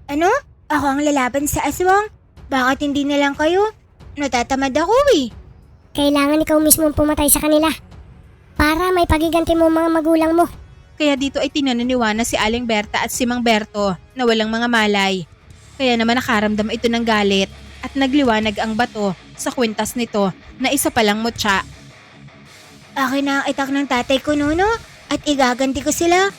Ano? Ako ang lalaban sa aswang? Bakit hindi na lang kayo? Natatamad ako eh. Kailangan ikaw mismo pumatay sa kanila para may pagiganti mo mga magulang mo. Kaya dito ay tinananiwana si Aling Berta at si Mang Berto na walang mga malay. Kaya naman nakaramdam ito ng galit at nagliwanag ang bato sa kwintas nito na isa palang mutya. Akin na ang itak ng tatay ko, Nono, at igaganti ko sila.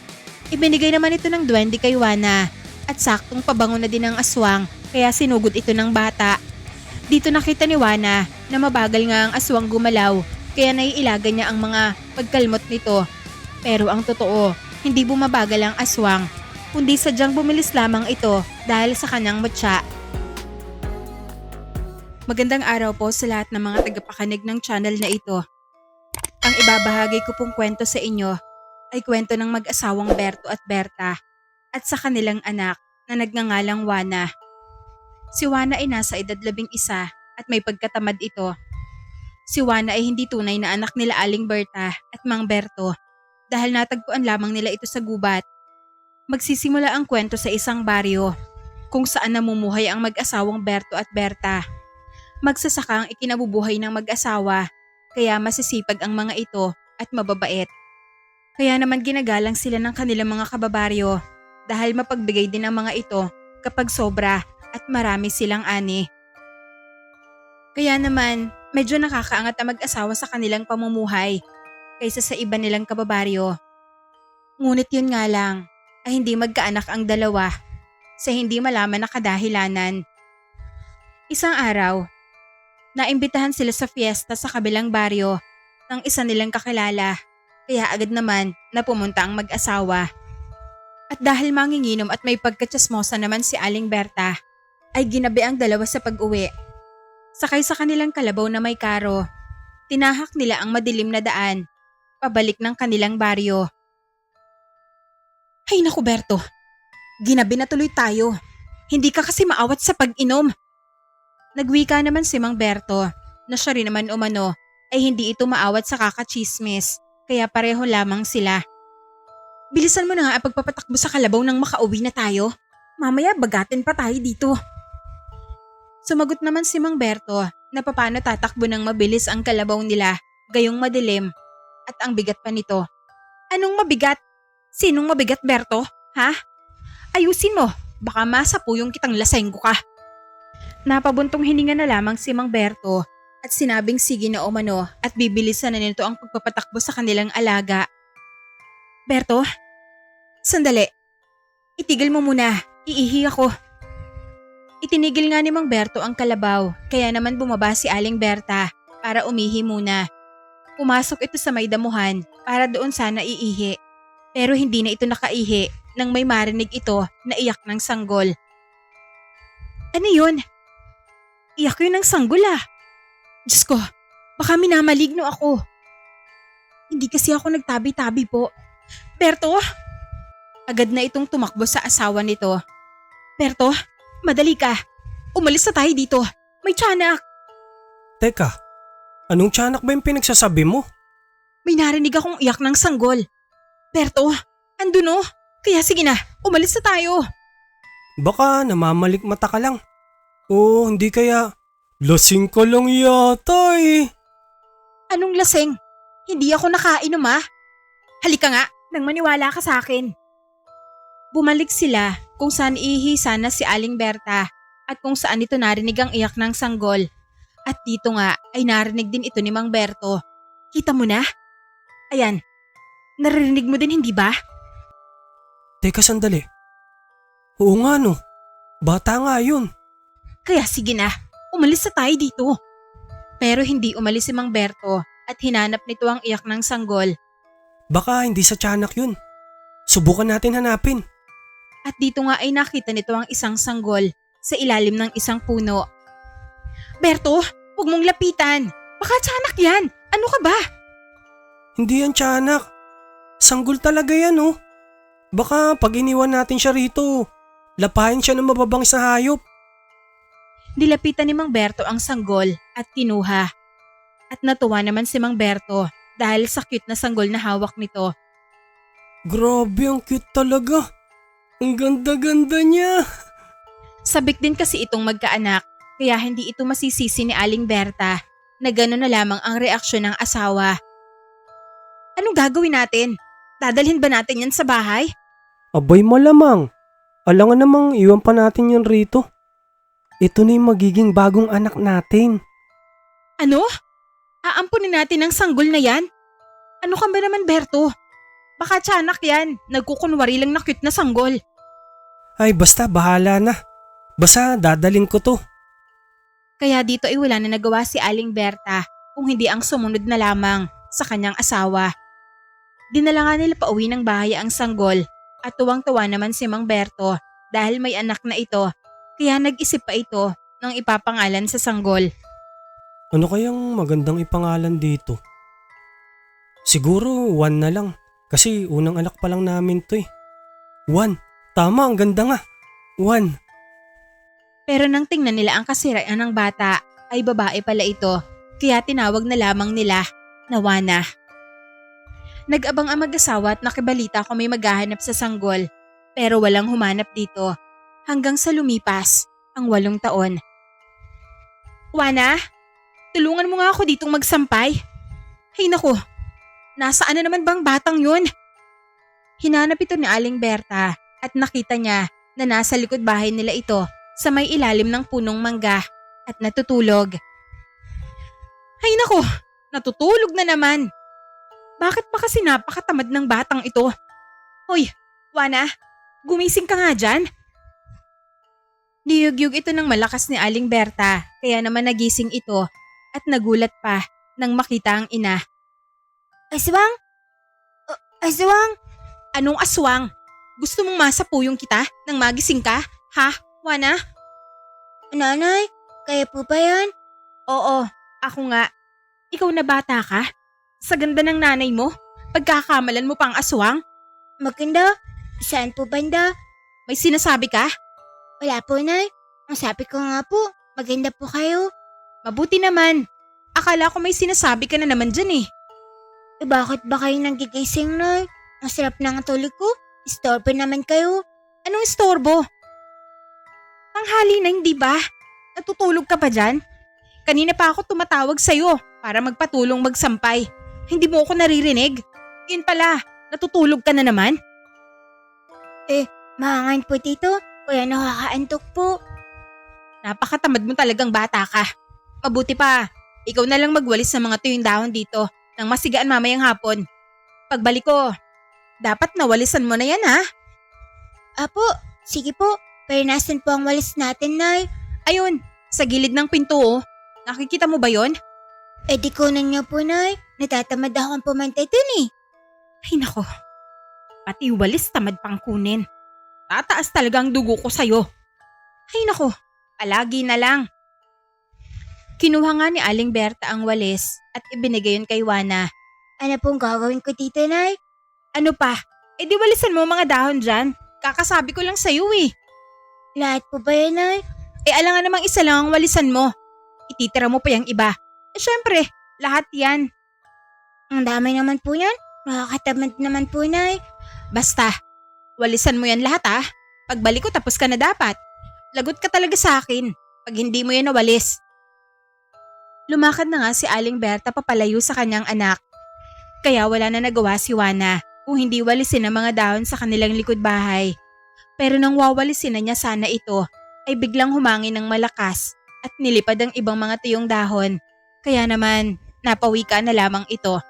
Ibinigay naman ito ng duwende kay Wana at saktong pabango na din ang aswang kaya sinugod ito ng bata. Dito nakita ni Wana na mabagal nga ang aswang gumalaw kaya naiilagan niya ang mga pagkalmot nito. Pero ang totoo, hindi bumabagal ang aswang kundi sadyang bumilis lamang ito dahil sa kanyang mutya. Magandang araw po sa lahat ng mga tagapakinig ng channel na ito. Ang ibabahagi ko pong kwento sa inyo ay kwento ng mag-asawang Berto at Berta at sa kanilang anak na nagngangalang Wana. Si Wana ay nasa edad 11 at may pagkatamad ito. Si Wana ay hindi tunay na anak nila Aling Berta at Mang Berto dahil natagpuan lamang nila ito sa gubat. Magsisimula ang kwento sa isang baryo kung saan namumuhay ang mag-asawang Berto at Berta. Magsasaka ang ikinabubuhay ng mag-asawa kaya masisipag ang mga ito at mababait. Kaya naman ginagalang sila ng kanilang mga kababaryo dahil mapagbigay din ang mga ito kapag sobra at marami silang ani. Kaya naman medyo nakakaangat ang mag-asawa sa kanilang pamumuhay kaysa sa iba nilang kababaryo. Ngunit yun nga lang ay hindi magkaanak ang dalawa sa hindi malaman na kadahilanan. Isang araw, naimbitahan sila sa fiesta sa kabilang baryo ng isa nilang kakilala kaya agad naman na pumunta ang mag-asawa. At dahil manginginom at may pagkatsasmosa naman si Aling Berta, ay ginabi ang dalawa sa pag-uwi. Sakay sa kanilang kalabaw na may karo, tinahak nila ang madilim na daan, pabalik ng kanilang baryo. Ay naku Berto, ginabi na tuloy tayo. Hindi ka kasi maawat sa pag-inom. Nagwika naman si Mang Berto na siya rin naman umano ay hindi ito maawat sa kakachismis kaya pareho lamang sila. Bilisan mo na nga ang pagpapatakbo sa kalabaw nang makauwi na tayo. Mamaya bagatin pa tayo dito. Sumagot naman si Mang Berto na paano tatakbo ng mabilis ang kalabaw nila gayong madilim at ang bigat pa nito. Anong mabigat? Sinong mabigat Berto? Ha? Ayusin mo, baka masapuyong kitang lasenggo ka. Napabuntong hininga na lamang si Mang Berto at sinabing sige na umano at bibilisan na nito ang pagpapatakbo sa kanilang alaga. Berto, sandali. Itigil mo muna, iihi ako. Itinigil nga ni Mang Berto ang kalabaw kaya naman bumaba si Aling Berta para umihi muna. Pumasok ito sa may damuhan para doon sana iihi. Pero hindi na ito nakaihi nang may marinig ito na iyak ng sanggol. Ano yun? Iyak yun ng sanggol ah. Diyos ko, baka minamaligno ako. Hindi kasi ako nagtabi-tabi po. Berto? Agad na itong tumakbo sa asawa nito. Berto, madali ka. Umalis na tayo dito. May tiyanak. Teka, anong tiyanak ba yung pinagsasabi mo? May narinig akong iyak ng sanggol. Berto, andun oh. Kaya sige na, umalis na tayo. Baka namamalik mata ka lang. O hindi kaya lasing ka lang yata eh. Anong laseng? Hindi ako nakainom ah. Halika nga, nang maniwala ka sa akin. Bumalik sila kung saan ihi sana si Aling Berta at kung saan ito narinig ang iyak ng sanggol. At dito nga ay narinig din ito ni Mang Berto. Kita mo na? Ayan, narinig mo din hindi ba? Teka sandali. Oo nga no, bata nga yun. Kaya sige na, umalis na tayo dito. Pero hindi umalis si Mang Berto at hinanap nito ang iyak ng sanggol. Baka hindi sa tiyanak yun. Subukan natin hanapin. At dito nga ay nakita nito ang isang sanggol sa ilalim ng isang puno. Berto, huwag mong lapitan. Baka tiyanak yan. Ano ka ba? Hindi yan tiyanak. Sanggol talaga yan oh. Baka pag iniwan natin siya rito, lapahin siya ng mababangis na hayop. Nilapitan ni Mang Berto ang sanggol at kinuha. At natuwa naman si Mang Berto dahil sa cute na sanggol na hawak nito. Grabe ang cute talaga. Ang ganda-ganda niya. Sabik din kasi itong magkaanak kaya hindi ito masisisi ni Aling Berta na gano'n na lamang ang reaksyon ng asawa. Anong gagawin natin? Dadalhin ba natin yan sa bahay? Abay malamang. Alangan namang iwan pa natin yun rito. Ito na yung magiging bagong anak natin. Ano? Aampunin natin ang sanggol na yan? Ano ka ba naman, Berto? Baka tiyanak yan. Nagkukunwari lang na cute na sanggol. Ay basta bahala na. Basta dadalin ko to. Kaya dito ay wala na nagawa si Aling Berta kung hindi ang sumunod na lamang sa kanyang asawa. Dinala nga nila pauwi ng bahay ang sanggol at tuwang-tuwa naman si Mang Berto dahil may anak na ito kaya nag-isip pa ito ng ipapangalan sa sanggol. Ano kayang magandang ipangalan dito? Siguro Juan na lang. Kasi unang anak pa lang namin to eh. Juan. Tama, ang ganda nga. Juan. Pero nang tingnan nila ang kasiraan ng bata ay babae pala ito kaya tinawag na lamang nila na Juana. Nag-abang ang mag-asawa at nakibalita kung may maghahanap sa sanggol pero walang humanap dito hanggang sa lumipas ang 8 taon. Juana, tulungan mo nga ako ditong magsampay. Hay nako, nasaan na naman bang batang yun? Hinanap ito ni Aling Berta at nakita niya na nasa likod bahay nila ito sa may ilalim ng punong mangga at natutulog. Hay nako, natutulog na naman. Bakit pa kasi napakatamad ng batang ito? Hoy, Juana, gumising ka nga dyan. Niyugyug ito ng malakas ni Aling Berta kaya naman nagising ito at nagulat pa nang makita ang ina. Aswang? Aswang? Anong aswang? Gusto mong masapuyong kita nang magising ka? Ha, Juana? Nanay, kaya po ba yan? Oo, ako nga. Ikaw na bata ka? Sa ganda ng nanay mo? Pagkakamalan mo pang aswang? Maganda? Saan po banda? May sinasabi ka? Wala po, Nay. Ang sabi ko nga po, maganda po kayo. Mabuti naman. Akala ko may sinasabi ka na naman dyan eh. Bakit ba kayo nagigising, Nay? Ang sarap ng tulog ko. Istorbo naman kayo. Anong istorbo? Tanghali na hindi ba? Natutulog ka pa dyan? Kanina pa ako tumatawag sa'yo para magpatulong magsampay. Hindi mo ako naririnig? Yun pala, natutulog ka na naman? Mahangan po dito. Kaya nakakaantok po. Napakatamad mo talagang bata ka. Mabuti pa, ikaw na lang magwalis ng mga tuyong dahon dito nang masigaan mamayang hapon. Pagbalik ko, dapat nawalisan mo na yan ha? Apo, sige po. Pero nasan po ang walis natin, Nay? Ayun, sa gilid ng pinto oh. Nakikita mo ba yon? Di kunan niyo po, Nay. Natatamad akong pumantay dun eh. Ay nako, pati walis tamad pang kunin. Tataas talaga ang dugo ko sa'yo. Ay nako, palagi na lang. Kinuha nga ni Aling Berta ang walis at ibinigay yun kay Juana. Ano pong gagawin ko dito, Nay? Ano pa? Di walisan mo mga dahon dyan. Kakasabi ko lang sa'yo eh. Lahat po ba yan, Nay? Alangan namang isa lang ang walisan mo. Ititira mo pa yung iba. Syempre, lahat yan. Ang dami naman po yan. Nakakatamad naman po, Nay. Basta, walisan mo yan lahat ah. Pagbalik ko tapos ka na dapat. Lagot ka talaga sa akin pag hindi mo yan nawalis. Lumakad na nga si Aling Berta papalayo sa kanyang anak. Kaya wala na nagawa si Juana kung hindi walisin ang mga dahon sa kanilang likod bahay. Pero nang wawalisin na niya sana ito, ay biglang humangin ng malakas at nilipad ang ibang mga tuyong dahon. Kaya naman, napawi ka na lamang ito.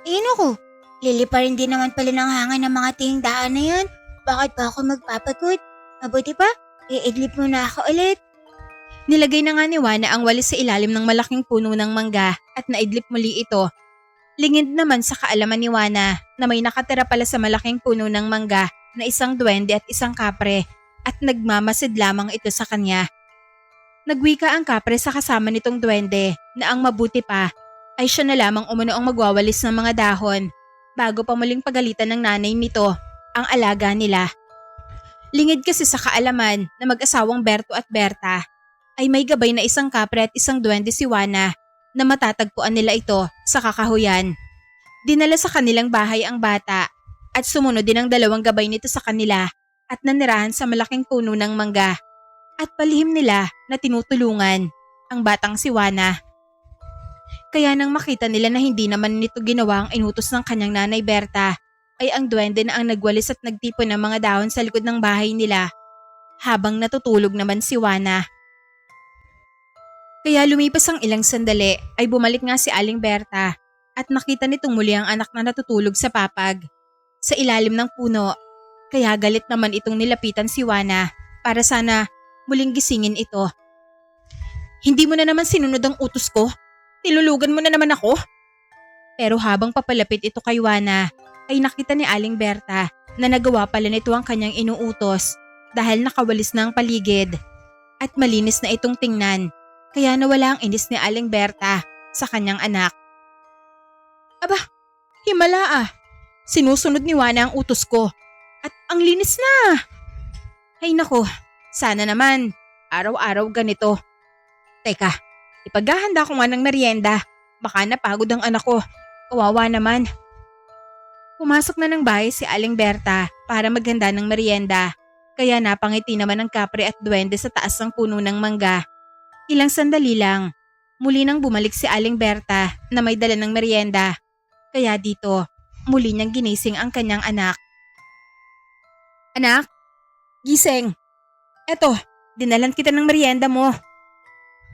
Naku, liliparin din naman pala ng hangin ng mga tingin daan na yan. Bakit ba ako magpapagod? Mabuti pa, iidlip mo na ako ulit. Nilagay na nga ni Juana ang walis sa ilalim ng malaking puno ng mangga at naidlip muli ito. Lingid naman sa kaalaman ni Juana na may nakatira pala sa malaking puno ng mangga na isang duwende at isang kapre at nagmamasid lamang ito sa kanya. Nagwika ang kapre sa kasama nitong duwende na ang mabuti pa ay siya na lamang umano ang magwawalis ng mga dahon bago pa muling pagalitan ng nanay nito ang alaga nila. Lingid kasi sa kaalaman na mag-asawang Berto at Berta ay may gabay na isang kapre at isang duwende si Juana na matatagpuan nila ito sa kakahuyan. Dinala sa kanilang bahay ang bata at sumunod din ang 2 gabay nito sa kanila at nanirahan sa malaking puno ng mangga. at palihim nila na tinutulungan ang batang si Juana. Kaya nang makita nila na hindi naman nito ginawa ang inutos ng kanyang nanay Berta, ay ang duwende na ang nagwalis at nagtipon ng mga dahon sa likod ng bahay nila habang natutulog naman si Juana. Kaya lumipas ang ilang sandali ay bumalik nga si Aling Berta at nakita nitong muli ang anak na natutulog sa papag sa ilalim ng puno. Kaya galit naman itong nilapitan si Juana para sana muling gisingin ito. Hindi mo na naman sinunod ang utos ko? Nilulugan mo na naman ako? Pero habang papalapit ito kay Juana, ay nakita ni Aling Berta na nagawa pala nito ang kanyang inuutos dahil nakawalis na ang paligid at malinis na itong tingnan. Kaya nawala ang inis ni Aling Berta sa kanyang anak. Aba, himala ah. Sinusunod ni Juana ang utos ko at ang linis na. Ay nako, sana naman araw-araw ganito. Teka, ipaghahanda ko nga ng merienda. Baka napagod ang anak ko. Kawawa naman. Pumasok na ng bahay si Aling Berta para maghanda ng merienda. Kaya napangiti naman ang kapre at duwende sa taas ng puno ng mangga. Ilang sandali lang, muli nang bumalik si Aling Berta na may dala ng merienda. Kaya dito, muli niyang ginising ang kanyang anak. Anak, gising. Eto, dinalan kita ng merienda mo.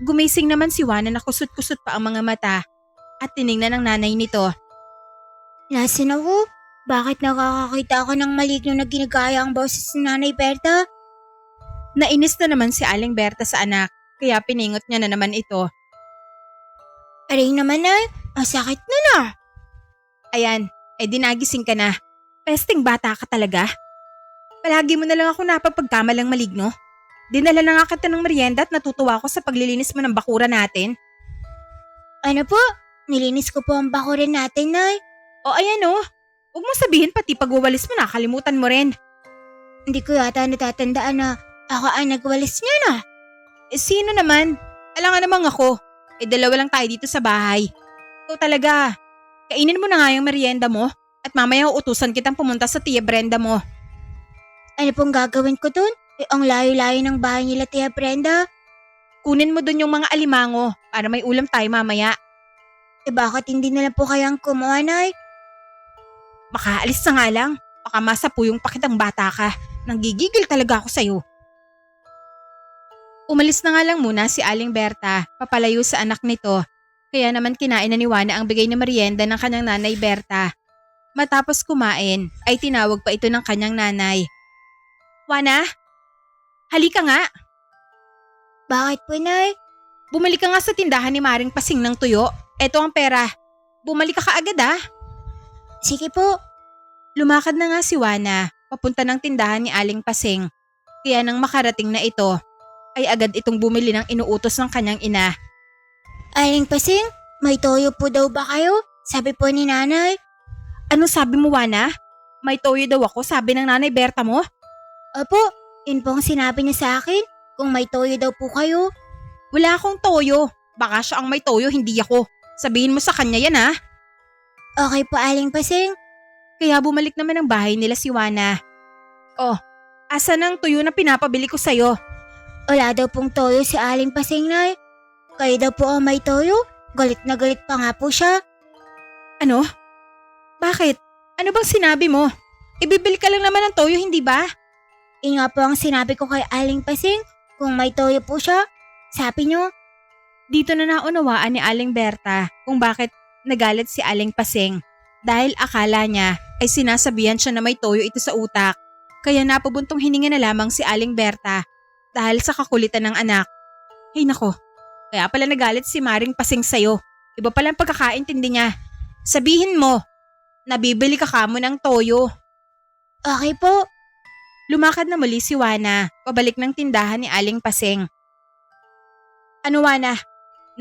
Gumising naman si Juana na kusot-kusot pa ang mga mata at tiningnan ng nanay nito. Nasaan ako? Bakit nakakakita ako ng maligno na ginagaya ang boses ni Nanay Berta? Nainis na naman si Aling Berta sa anak, kaya piningot niya na naman ito. Aring naman ay, ang sakit na na. Ayan, dinagising ka na. Pesting bata ka talaga. Palagi mo na lang ako napapagkamalang maligno. Dinala na nga kita ng merienda at natutuwa ako sa paglilinis mo ng bakura natin. Ano po? Nilinis ko po ang bakuran natin, Nay. O ayan o, huwag mo sabihin pati pagwawalis mo nakalimutan mo rin. Hindi ko yata natatandaan na ako ang nagwalis niya na. Sino naman? Alangan namang ako. Dalawa lang tayo dito sa bahay. Ikaw talaga. Kainin mo na nga yung merienda mo at mamaya uutusan kitang pumunta sa Tia Brenda mo. Ano pong gagawin ko dun? Ang layo-layo ng bahay nila, Tia Brenda. Kunin mo dun yung mga alimango para may ulam tayo mamaya. Bakit hindi na lang po kayang kumuha, Nay? Makaalis na nga lang. Baka masapuyong pa kitang bata ka. Nanggigigil talaga ako sa'yo. Umalis na nga lang muna si Aling Berta, papalayo sa anak nito. Kaya naman kinain na ni Juana ang bigay na merienda ng kanyang nanay Berta. Matapos kumain, ay tinawag pa ito ng kanyang nanay. Juana, halika nga. Bakit po, Nay? Bumalik ka nga sa tindahan ni Maring Pasing ng tuyo. Eto ang pera. Bumalik ka kaagad ah. Sige po. Lumakad na nga si Juana, papunta ng tindahan ni Aling Pasing. Kaya nang makarating na ito, ay agad itong bumili ng inuutos ng kanyang ina. Aling Pasing, may toyo po daw ba kayo? Sabi po ni Nanay. Anong sabi mo, Juana? May toyo daw ako, sabi ng nanay Berta mo? Opo, yun po ang sinabi niya sa akin. Kung may toyo daw po kayo. Wala akong toyo. Baka siya ang may toyo, hindi ako. Sabihin mo sa kanya yan ha. Okay po, Aling Pasing. Kaya bumalik naman ang bahay nila si Juana. Oh, asan ang tuyo na pinapabili ko sa'yo? Wala daw pong toyo si Aling Pasing, Nay. Kayo daw po ang may toyo. Galit na galit pa nga po siya. Ano? Bakit? Ano bang sinabi mo? Ibibili ka lang naman ng toyo, hindi ba? Nga po ang sinabi ko kay Aling Pasing. Kung may toyo po siya, sabi niyo. Dito na naunawaan ni Aling Berta kung bakit nagalit si Aling Pasing. Dahil akala niya ay sinasabihan siya na may toyo ito sa utak. Kaya napabuntong hininga na lamang si Aling Berta dahil sa kakulitan ng anak. Hey nako, kaya pala nagalit si Maring Pasing sa'yo. Iba palang pagkakaintindi niya. Sabihin mo, nabibili ka kamo ng toyo. Okay po. Lumakad na muli si Juana, pabalik ng tindahan ni Aling Pasing. Ano Juana,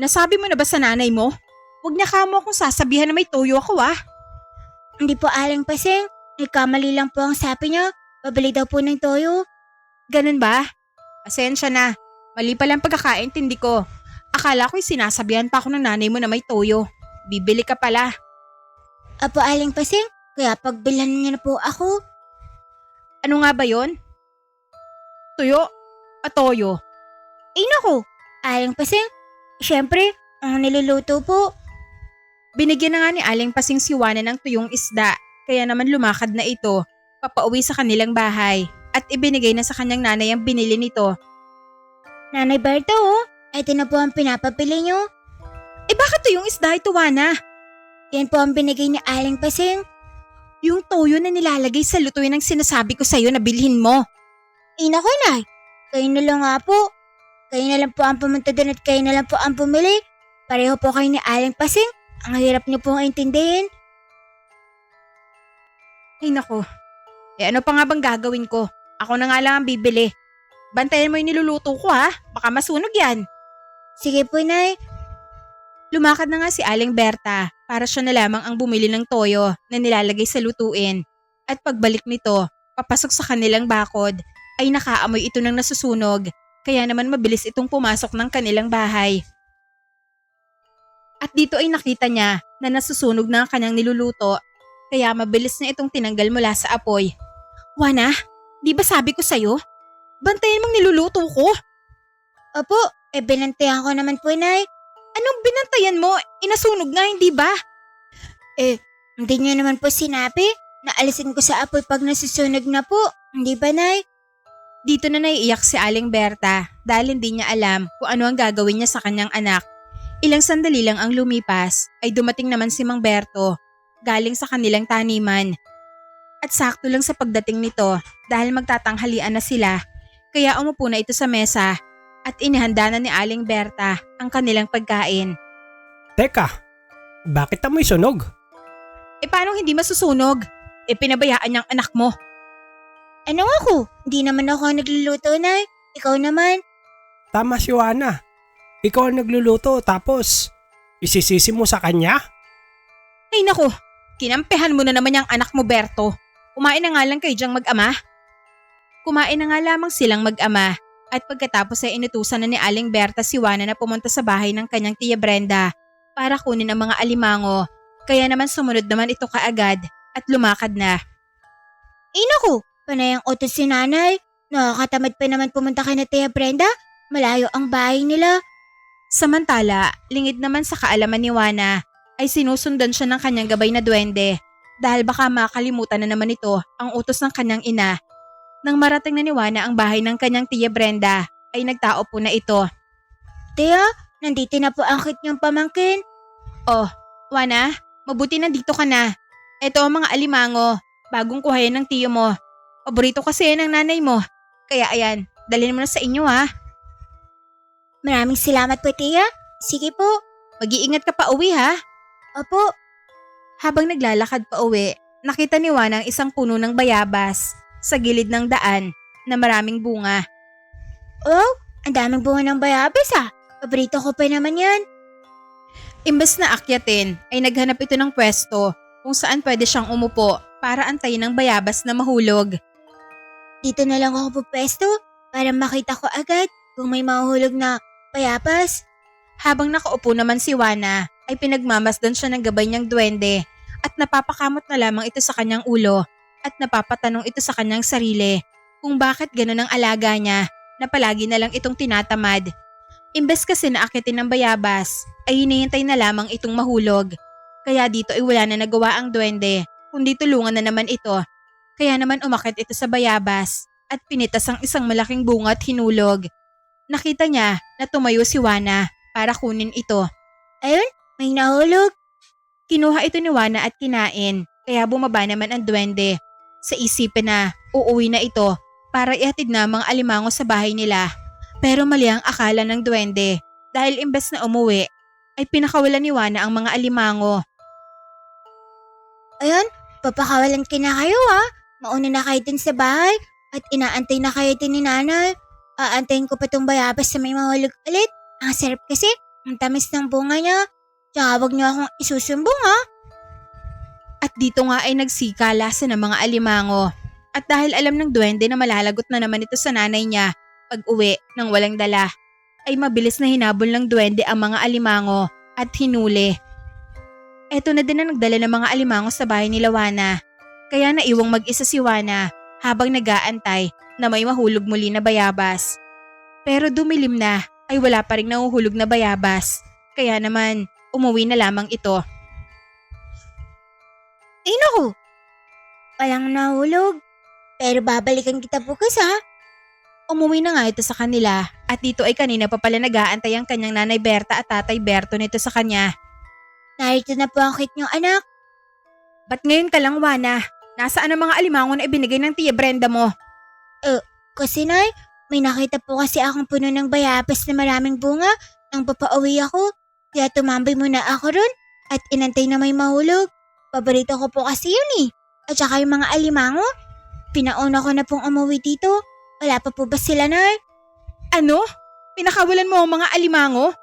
nasabi mo na ba sa nanay mo? Huwag na kamo akong sasabihan na may toyo ako ah. Hindi po, Aling Pasing. Nagkamali lang po ang sabi niya. Pabili daw po ng toyo. Ganun ba? Pasensya na. Mali pala ang pagkakaintindi ko. Akala ko'y sinasabihan pa ako ng nanay mo na may toyo. Bibili ka pala. Apo, Aling Pasing. Kaya pagbilhan niya na po ako. Ano nga ba yon? Tuyo? Toyo? Ay naku, Aling Pasing, syempre, ang niluluto po. Binigyan na nga ni Aling Pasing si Juana ng tuyong isda, kaya naman lumakad na ito, papauwi sa kanilang bahay at ibinigay na sa kanyang nanay ang binili nito. Nanay Berta ito na po ang pinapabili niyo. Eh bakit tuyong isda ito, Juana? Yan po ang binigay ni Aling Pasing. Yung toyo na nilalagay sa lutuin ang sinasabi ko sa'yo na bilhin mo. Ay naku, Nay, kayo na lang nga po. Kayo na lang po ang pumunta doon at kayo na lang po ang bumili. Pareho po kayo ni Aling Pasing. Ang hirap niyo pong intindihin. Ay nako, ano pa nga bang gagawin ko? Ako na nga lang ang bibili. Bantayan mo yung niluluto ko ha, baka masunog yan. Sige po, Nay. Lumakad na nga si Aling Berta para siya na lamang ang bumili ng toyo na nilalagay sa lutuin. At pagbalik nito, papasok sa kanilang bakod, ay nakaamoy ito ng nasusunog, kaya naman mabilis itong pumasok ng kanilang bahay. At dito ay nakita niya na nasusunog na ang kanyang niluluto, kaya mabilis na itong tinanggal mula sa apoy. Juana, di ba sabi ko sa'yo? Bantayan mong niluluto ko. Opo, binantayan ko naman po, Nay. Anong binantayan mo? Inasunog nga, hindi ba? Hindi niyo naman po sinabi na alisin ko sa apoy pag nasusunog na po. Hindi ba, Nay? Dito na naiiyak si Aling Berta dahil hindi niya alam kung ano ang gagawin niya sa kanyang anak. Ilang sandali lang ang lumipas ay dumating naman si Mang Berto galing sa kanilang taniman. At sakto lang sa pagdating nito dahil magtatanghalian na sila, kaya umupo na ito sa mesa at inihanda na ni Aling Berta ang kanilang pagkain. Teka, bakit amoy sunog? Paano hindi masusunog? Pinabayaan niyang anak mo. Ano ako? Hindi naman ako nagluluto, Nay. Ikaw naman. Tama si Juana. Ikaw ang nagluluto tapos isisisi mo sa kanya? Ay nako, kinampihan mo na naman yung anak mo, Berto. Kumain na nga lang kayo diyang mag-ama. Kumain na nga lamang silang mag-ama at pagkatapos ay inutusan na ni Aling Berta si Juana na pumunta sa bahay ng kanyang tiya Brenda para kunin ang mga alimango. Kaya naman sumunod naman ito kaagad at lumakad na. Naku, panay ang utos si Nanay. Nakakatamad pa naman pumunta kay na Tia Brenda. Malayo ang bahay nila. Samantala, lingid naman sa kaalaman ni Juana ay sinusundan siya ng kanyang gabay na duwende dahil baka makalimutan na naman ito ang utos ng kanyang ina. Nang marating na ni Juana ang bahay ng kanyang tiya Brenda ay nagtao po na ito. Tia, nandito na po ang kit niyong pamangkin. Oh, Juana, mabuti nandito ka na. Ito ang mga alimango, bagong kuha yan ng tiyo mo. Paborito kasi yan ng nanay mo. Kaya ayan, dalhin mo na sa inyo ha. Maraming salamat po, Tia. Sige po. Mag-iingat ka pa uwi ha. Opo. Habang naglalakad pa uwi, nakita ni Juana ang isang puno ng bayabas sa gilid ng daan na maraming bunga. Oh, ang daming bunga ng bayabas Paborito ko pa naman yan. Imbes na akyatin, ay naghanap ito ng pwesto kung saan pwede siyang umupo para antayin ng bayabas na mahulog. Dito na lang ako pupwesto para makita ko agad kung may mahuhulog na bayabas. Habang nakaupo naman si Juana, ay pinagmamasdan siya ng gabay niyang duwende at napapakamot na lamang ito sa kanyang ulo at napapatanong ito sa kanyang sarili kung bakit ganun ang alaga niya na palagi na lang itong tinatamad. Imbes kasi na akitin ng bayabas, ay hinihintay na lamang itong mahulog. Kaya dito ay wala na nagawa ang duwende, kundi tulungan na naman ito. Kaya naman umakit ito sa bayabas at pinitas ang isang malaking bunga at hinulog. Nakita niya na tumayo si Juana para kunin ito. Ayun, may nahulog. Kinuha ito ni Juana at kinain, kaya bumaba naman ang duwende. Sa isipin na uuwi na ito para ihatid na ang mga alimango sa bahay nila. Pero mali ang akala ng duwende dahil imbes na umuwi, ay pinakawalan ni Juana ang mga alimango. Ayun, papakawalan ka na kayo Mauna na kayo din sa bahay at inaantay na kayo din ni Nanay. Aantayin ko pa tong bayabas na may mahulog ulit. Ang sarap kasi, ang tamis ng bunga niya. Tsaka huwag niyo akong isusumbong At dito nga ay nagsikalasan ng mga alimango. At dahil alam ng duwende na malalagot na naman ito sa nanay niya pag uwi ng walang dala, ay mabilis na hinabol ng duwende ang mga alimango at hinuli. Eto na din na nagdala ng mga alimango sa bahay ni Juana. Kaya naiwang mag-isa si Juana habang nag-aantay na may mahulog muli na bayabas. Pero dumilim na ay wala pa ring nahuhulog na bayabas. Kaya naman, umuwi na lamang ito. Ay naku, walang nahulog. Pero babalikan kita bukas ha. Umuwi na nga ito sa kanila at dito ay kanina pa pala nag-aantay ang kanyang nanay Berta at tatay Berto nito sa kanya. Narito na po ang cake niyong anak. Ba't ngayon ka lang, Wana? Nasaan ang mga alimango na ibinigay ng Tia Brenda mo? Kasi Nay, may nakita po kasi akong puno ng bayabas na maraming bunga nang papauwi ako. Kaya tumambay muna ako ron at inantay na may mahulog. Paborito ko po kasi yun eh. At saka yung mga alimango. Pinauna ko na pong umuwi dito. Wala pa po ba sila, Nay? Ano? Pinakawalan mo ang mga alimango?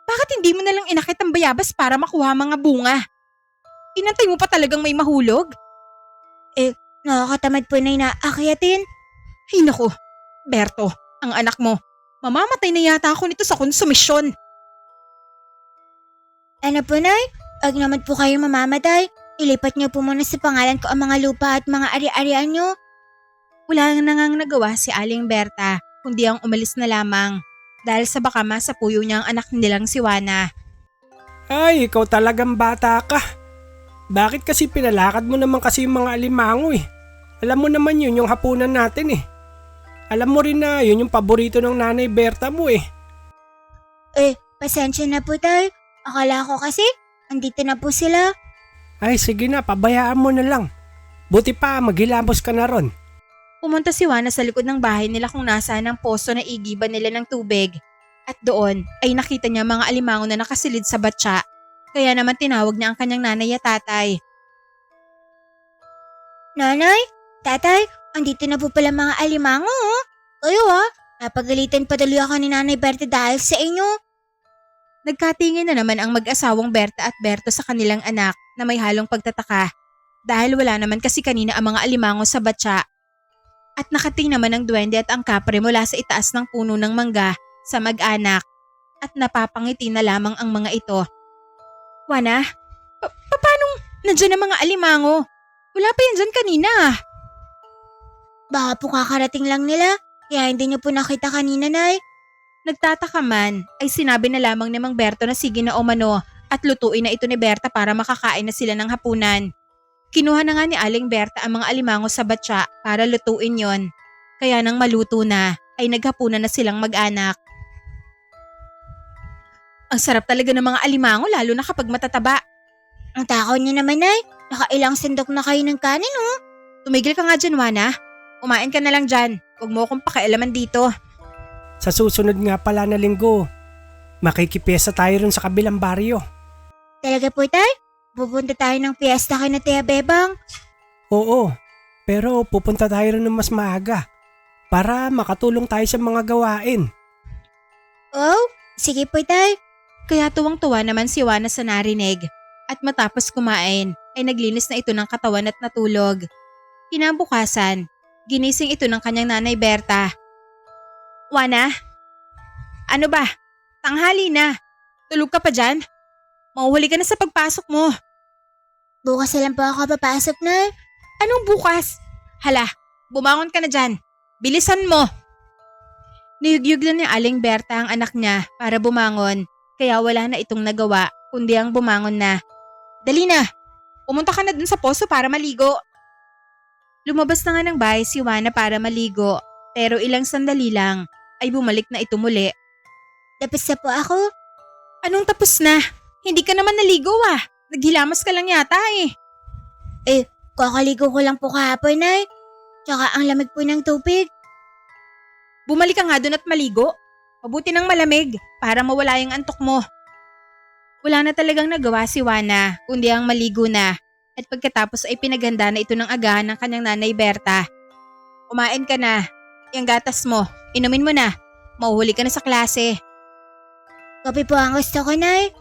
Bakit hindi mo nalang inakit ang bayabas para makuha mga bunga? Inantay mo pa talagang may mahulog? Nakakatamad po na inaakyatin. Ay naku, Berto, ang anak mo. Mamamatay na yata ako nito sa konsumisyon. Ano po, Nay? Huwag naman po kayo mamamatay. Ilipat niyo po muna sa pangalan ko ang mga lupa at mga ari-arian niyo. Wala na ngang nagawa si Aling Berta kundi ang umalis na lamang dahil sa baka masapuyo niya ang anak nilang si Wana. Ay, ikaw talagang bata ka. Bakit kasi pinalakad mo naman kasi yung mga alimango eh? Alam mo naman yun yung hapunan natin eh. Alam mo rin na yun yung paborito ng nanay Berta mo eh. Pasensya na po, Tay. Akala ko kasi, andito na po sila. Ay sige na, pabayaan mo na lang. Buti pa maghilamos ka na ron. Pumunta si Wana sa likod ng bahay nila kung nasaan ang poso na igiban nila ng tubig. At doon ay nakita niya mga alimango na nakasilid sa batya. Kaya naman tinawag niya ang kanyang nanay at tatay. Nanay, Tatay, andito na po pala mga alimango. Oh. Kayo napagalitan pa tuloy ako ni Nanay Berta dahil sa inyo. Nagkatingin na naman ang mag-asawang Berta at Berto sa kanilang anak na may halong pagtataka. Dahil wala naman kasi kanina ang mga alimango sa batya. At nakating naman ang duwende at ang kapre mula sa itaas ng puno ng mangga sa mag-anak. At napapangiti na lamang ang mga ito. Wana, paanong nandyan ang mga alimango? Wala pa yan dyan kanina. Baka po kakarating lang nila, kaya hindi niyo po nakita kanina, Nay. Nagtataka man ay sinabi na lamang ni Mang Berto na sige na umano at lutuin na ito ni Berta para makakain na sila ng hapunan. Kinuha na nga ni Aling Berta ang mga alimango sa batya para lutuin yon. Kaya nang maluto na ay naghapunan na silang mag-anak. Ang sarap talaga ng mga alimango lalo na kapag matataba. Ang takaw niyo naman, Nay. Nakailang sandok na kayo ng kanin, oh. Tumigil ka nga dyan, Wana. Kumain ka na lang dyan. Huwag mo akong pakialaman dito. Sa susunod nga pala na linggo, makikipiyesa tayo rin sa kabilang baryo. Talaga po, Tay? Pupunta tayo ng piyesta kay na Tia Bebang. Oo, pero pupunta tayo rin ng mas maaga para makatulong tayo sa mga gawain. Oh, sige po, Tay. Kaya tuwang-tuwa naman si Wana sa narinig. At matapos kumain ay naglinis na ito ng katawan at natulog. Kinabukasan, ginising ito ng kanyang nanay Berta. Wana? Ano ba? Tanghali na. Tulog ka pa dyan? Mahuhuli ka na sa pagpasok mo. Bukas na lang po ako papasok, Nay. Anong bukas? Hala, bumangon ka na dyan. Bilisan mo. Niyugyug na ni Aling Berta ang anak niya para bumangon. Kaya wala na itong nagawa kundi ang bumangon na. Dali na. Pumunta ka na dun sa poso para maligo. Lumabas na nga ng bahay si Wana para maligo. Pero ilang sandali lang ay bumalik na ito muli. Tapos na po ako. Anong tapos na? Hindi ka naman naligo Naghilamas ka lang yata eh. Kakaligo ko lang po kahapon, Nay. Tsaka ang lamig po ng tubig. Bumalik ka nga dun at maligo. Mabuti ng malamig para mawala yung antok mo. Wala na talagang nagawa si Wana kundi ang maligo na. At pagkatapos ay pinaganda na ito ng agahan ng kanyang nanay Berta. Kumain ka na. Yung gatas mo, inumin mo na. Mauhuli ka na sa klase. Kape po ang gusto ko, Nay.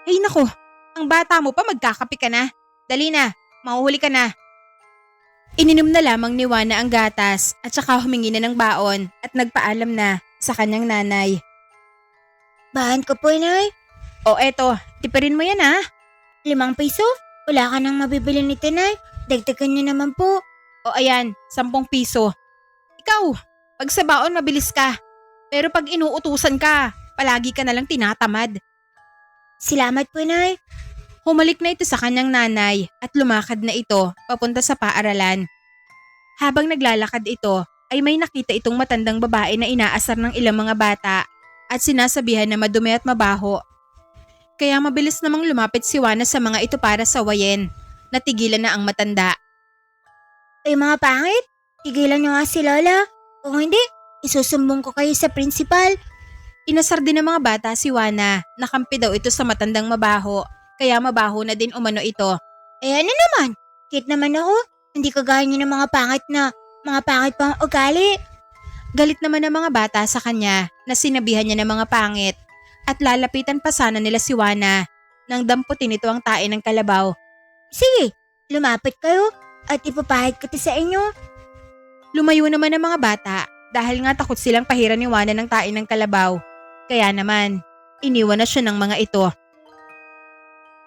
Ay nako, ang bata mo pa magkakape ka na. Dali na, mauhuli ka na. Ininom na lamang ni Wana ang gatas at saka humingi na ng baon at nagpaalam na sa kanyang nanay. Bahan ko po, Nay. O eto, tipirin mo yan 5 piso? Wala ka nang mabibili nito, Nay. Dagdagan niyo naman po. O ayan, 10 piso. Ikaw, pag sa baon mabilis ka. Pero pag inuutusan ka, palagi ka nalang tinatamad. Salamat po, Nay. Humalik na ito sa kanyang nanay at lumakad na ito papunta sa paaralan. Habang naglalakad ito, ay may nakita itong matandang babae na inaasar ng ilang mga bata at sinasabihan na madumi at mabaho. Kaya mabilis namang lumapit si Juana sa mga ito para sawayin. Natigilan na ang matanda. Ay mga pangit, tigilan niyo nga si Lola. Kung hindi, isusumbong ko kayo sa principal. Inasar din ng mga bata si Juana. Nakampi daw ito sa matandang mabaho. Kaya mabaho na din umano ito. Eh ano naman? Cute naman ako. Hindi kagaya niyo ng mga pangit pang ugali. Galit naman ng mga bata sa kanya na sinabihan niya ng mga pangit. At lalapitan pa sana nila si Juana nang damputin ito ang tae ng kalabaw. Sige, lumapit kayo at ipapahid ko to sa inyo. Lumayo naman ang mga bata dahil nga takot silang pahiran ni Juana ng tae ng kalabaw. Kaya naman, iniwan na siya ng mga ito.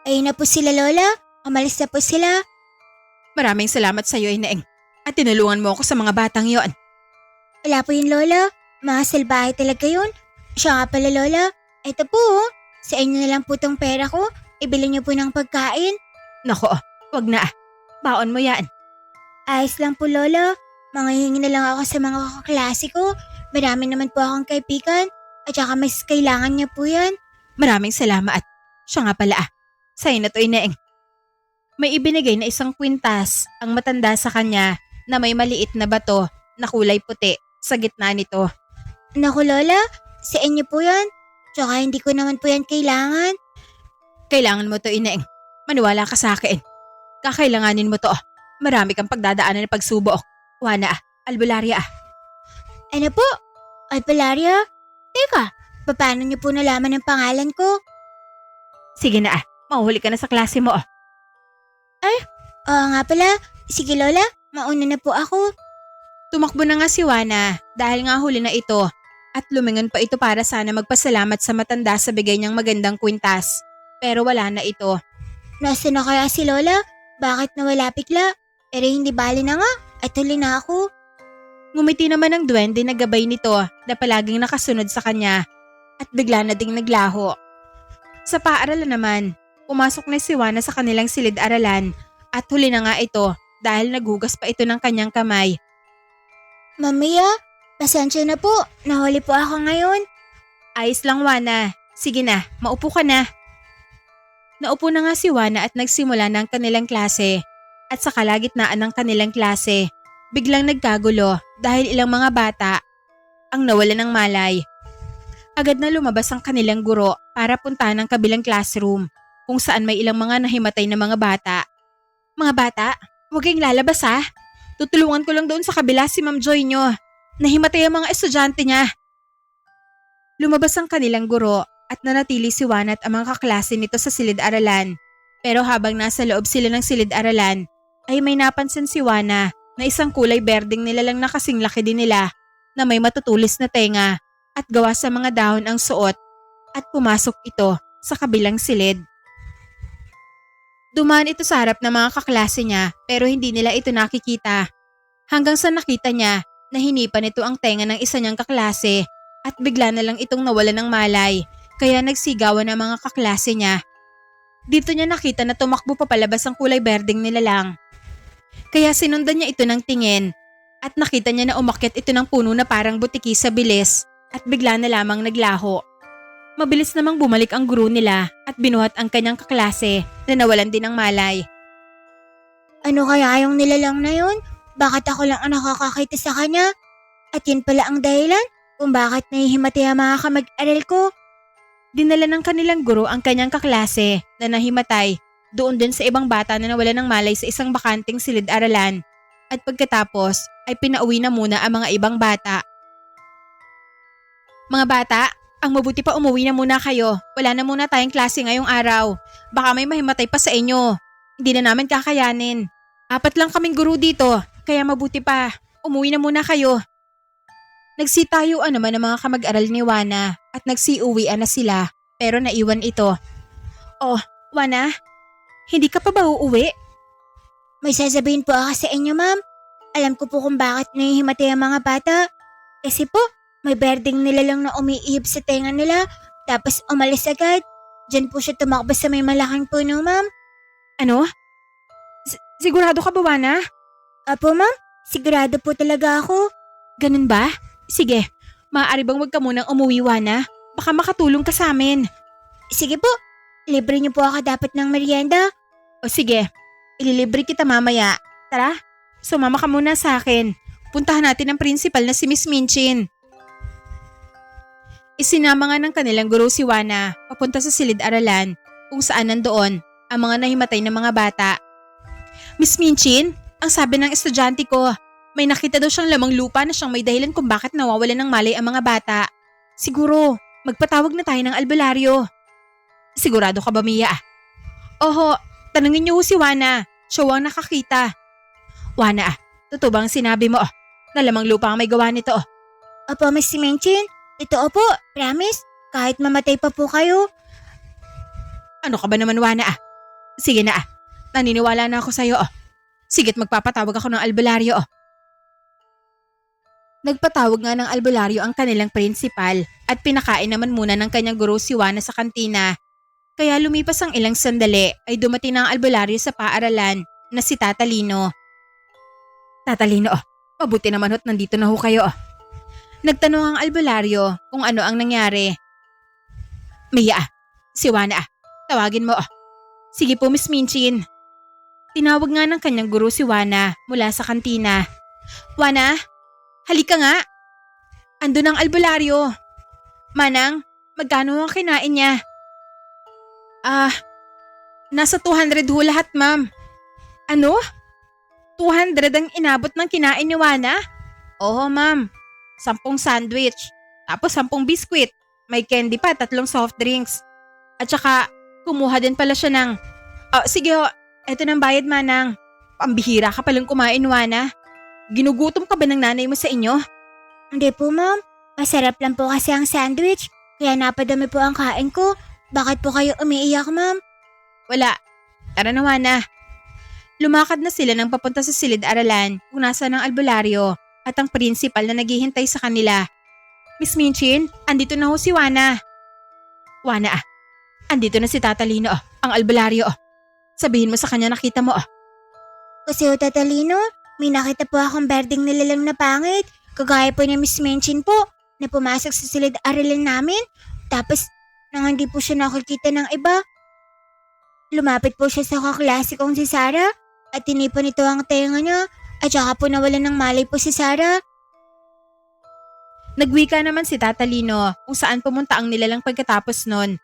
Ayun na po sila, Lola. Umalis na po sila. Maraming salamat sa iyo, Inaeng. At tinulungan mo ako sa mga batang yon. Wala po yun, Lola. Mga salbahe talaga yun. Siya nga pala, Lola. Ito po, oh. Sa inyo na lang po tong pera ko. Ibili niyo po ng pagkain. Nako, wag na. Baon mo yan. Ayos lang po, Lola. Manghihingi na lang ako sa mga kaklase ko. Marami naman po akong kaibigan. At saka mas kailangan niya po yan. Maraming salamat. Siya nga pala. Sa'yo na to, Inaeng. May ibinigay na isang kwintas ang matanda sa kanya na may maliit na bato na kulay puti sa gitna nito. Naku, Lola. Sa inyo po yan. Tsaka hindi ko naman po yan kailangan. Kailangan mo to, Inaeng. Maniwala ka sa akin. Kakailanganin mo to. Marami kang pagdadaanan na pagsubok. Juana, albularya. Ano po? Alpalaria? Teka, paano niyo po nalaman ang pangalan ko? Sige na, mahuhuli ka na sa klase mo. Oo nga pala. Sige, Lola. Mauna na po ako. Tumakbo na nga si Juana dahil nga huli na ito at lumingon pa ito para sana magpasalamat sa matanda sa bigay niyang magandang kwintas. Pero wala na ito. Nasaan na kaya si Lola? Bakit nawala bigla? Pero hindi bali na nga. At huli na ako. Ngumiti naman ang duwende na gabay nito na palaging nakasunod sa kanya at bigla na ding naglaho. Sa paaralan naman, pumasok na si Juana sa kanilang silid-aralan at huli na nga ito dahil naghugas pa ito ng kanyang kamay. Mamaya, pasensya na po. Nahuli po ako ngayon. Ayos lang, Juana. Sige na, maupo ka na. Naupo na nga si Juana at nagsimula ng kanilang klase. At sa kalagitnaan ng kanilang klase, biglang nagkagulo dahil ilang mga bata ang nawala ng malay. Agad na lumabas ang kanilang guro para puntahan ang kabilang classroom kung saan may ilang mga nahimatay na mga bata. Mga bata, huwag kayong lalabas ha. Tutulungan ko lang doon sa kabila si Ma'am Joy nyo. Nahimatay ang mga estudyante niya. Lumabas ang kanilang guro at nanatili si Juana at ang mga kaklase nito sa silid-aralan. Pero habang nasa loob sila ng silid-aralan, ay may napansin si Juana na isang kulay berdeng nilalang na kasing laki din nila na may matutulis na tenga at gawa sa mga dahon ang suot at pumasok ito sa kabilang silid. Dumaan ito sa harap ng mga kaklase niya pero hindi nila ito nakikita. Hanggang sa nakita niya na hinipan ito ang tenga ng isa niyang kaklase at bigla na lang itong nawala ng malay kaya nagsigawan ang mga kaklase niya. Dito niya nakita na tumakbo papalabas ang kulay berdeng nilalang. Kaya sinundan niya ito ng tingin at nakita niya na umakyat ito ng puno na parang butiki sa bilis at bigla na lamang naglaho. Mabilis namang bumalik ang guro nila at binuhat ang kanyang kaklase na nawalan din ng malay. Ano kaya yung nilalang na yun? Bakit ako lang ang nakakakita sa kanya? At yun pala ang dahilan kung bakit nahihimatay ang mga kamag-aral ko. Dinala ng kanilang guro ang kanyang kaklase na nahimatay doon din sa ibang bata na nawala ng malay sa isang bakanting silid-aralan at pagkatapos ay pinauwi na muna ang mga ibang bata. Mga bata, ang mabuti pa umuwi na muna kayo. Wala na muna tayong klase ngayong araw. Baka may mahimatay pa sa inyo. Hindi na namin kakayanin. 4 lang kaming guro dito, kaya mabuti pa. Umuwi na muna kayo. Nagsitayuan naman ang mga kamag-aral ni Juana at nagsiuwian na sila pero naiwan ito. Oh, Juana, hindi ka pa ba uuwi? May sasabihin po ako sa inyo, ma'am. Alam ko po kung bakit nahihimatay ang mga bata. Kasi po, may berdeng nilalang na umiihip sa tenga nila tapos umalis agad. Diyan po siya tumakbo sa may malaking puno, ma'am. Ano? Sigurado ka ba, Wana? Apo, ma'am. Sigurado po talaga ako. Ganun ba? Sige, maaari bang wag ka munang umuwi, Wana? Baka makatulong ka sa amin. Sige po. Libre niyo po ako dapat ng merienda. O sige, ililibre kita mamaya. Tara, sumama ka muna sa akin. Puntahan natin ang principal na si Miss Minchin. Isinama nga ng kanilang guro si Wana papunta sa silid-aralan kung saan nandoon ang mga nahimatay na mga bata. Miss Minchin, ang sabi ng estudyante ko, may nakita daw siyang lamang lupa na siyang may dahilan kung bakit nawawalan ng malay ang mga bata. Siguro, magpatawag na tayo ng albularyo. Sigurado ka ba, Mia? Oho, tanungin niyo si Wana. Siya ang nakakita. Wana, totoo bang sinabi mo na lamang lupa ang may gawa nito? Opo, Miss Minchin. Totoo po. Promise. Kahit mamatay pa po kayo. Ano ka ba naman, Wana? Sige na, naniniwala na ako sa'yo. Sige't magpapatawag ako ng albularyo. Nagpatawag nga ng albularyo ang kanilang principal at pinakain naman muna ng kanyang guro si Wana sa kantina. Kaya lumipas ang ilang sandali ay dumating na ang albularyo sa paaralan na si Tata Lino. Tata Lino, mabuti naman ho't nandito na ho kayo. Nagtanong ang albularyo kung ano ang nangyari. Mia, si Wana, tawagin mo. Sige po, Miss Minchin. Tinawag nga ng kanyang guro si Wana mula sa kantina. Wana, halika nga. Andun ang albularyo. Manang, magkano ang kinain niya? Nasa 200 ho lahat, ma'am. Ano? 200 ang inabot ng kinain ni Wana? Oo, ma'am. 10 sandwich. Tapos 10 biskwit. May candy pa, 3 soft drinks. At saka, kumuha din pala siya ng... sige ho, eto ng bayad, Manang. Pambihira ka palang kumain, Wana. Ginugutom ka ba ng nanay mo sa inyo? Hindi po, ma'am. Masarap lang po kasi ang sandwich. Kaya napadami po ang kain ko. Bakit po kayo umiiyak, ma'am? Wala. Tara na, Wana. Lumakad na sila nang papunta sa silid-aralan kung nasa ng albularyo at ang principal na naghihintay sa kanila. Miss Minchin, andito na ho si Wana. Wana, andito na si Tata Lino, ang albularyo. Sabihin mo sa kanya nakita mo. Kasi o Tatalino, may nakita po akong berdeng nilalang na pangit. Kagaya po ni Miss Minchin po na pumasok sa silid-aralan namin. Tapos, nang hindi po siya nakikita ng iba. Lumapit po siya sa kaklase kong si Sarah at tinipon nito ang tenga niya at saka po nawalan ng malay po si Sarah. Nagwika naman si Tata Lino kung saan pumunta ang nilalang pagkatapos nun.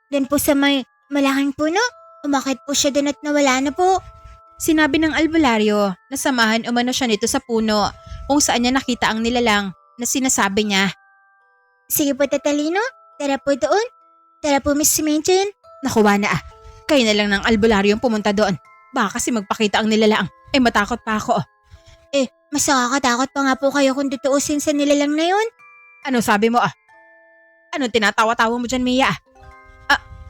Then po sa may malaking puno, umakit po siya doon at nawala na po. Sinabi ng albularyo na samahan umano siya nito sa puno kung saan niya nakita ang nilalang na sinasabi niya. Sige po Tatalino, tara po doon. Tara po Miss Minchin. Naku, Wana, kayo na lang ng albularyo ang pumunta doon. Baka kasi magpakita ang nilalang. Matakot pa ako. Mas nakakatakot pa nga po kayo kung tutuusin sa nilalang na yun. Ano sabi mo? Ano tinatawa-tawa mo dyan, Mia?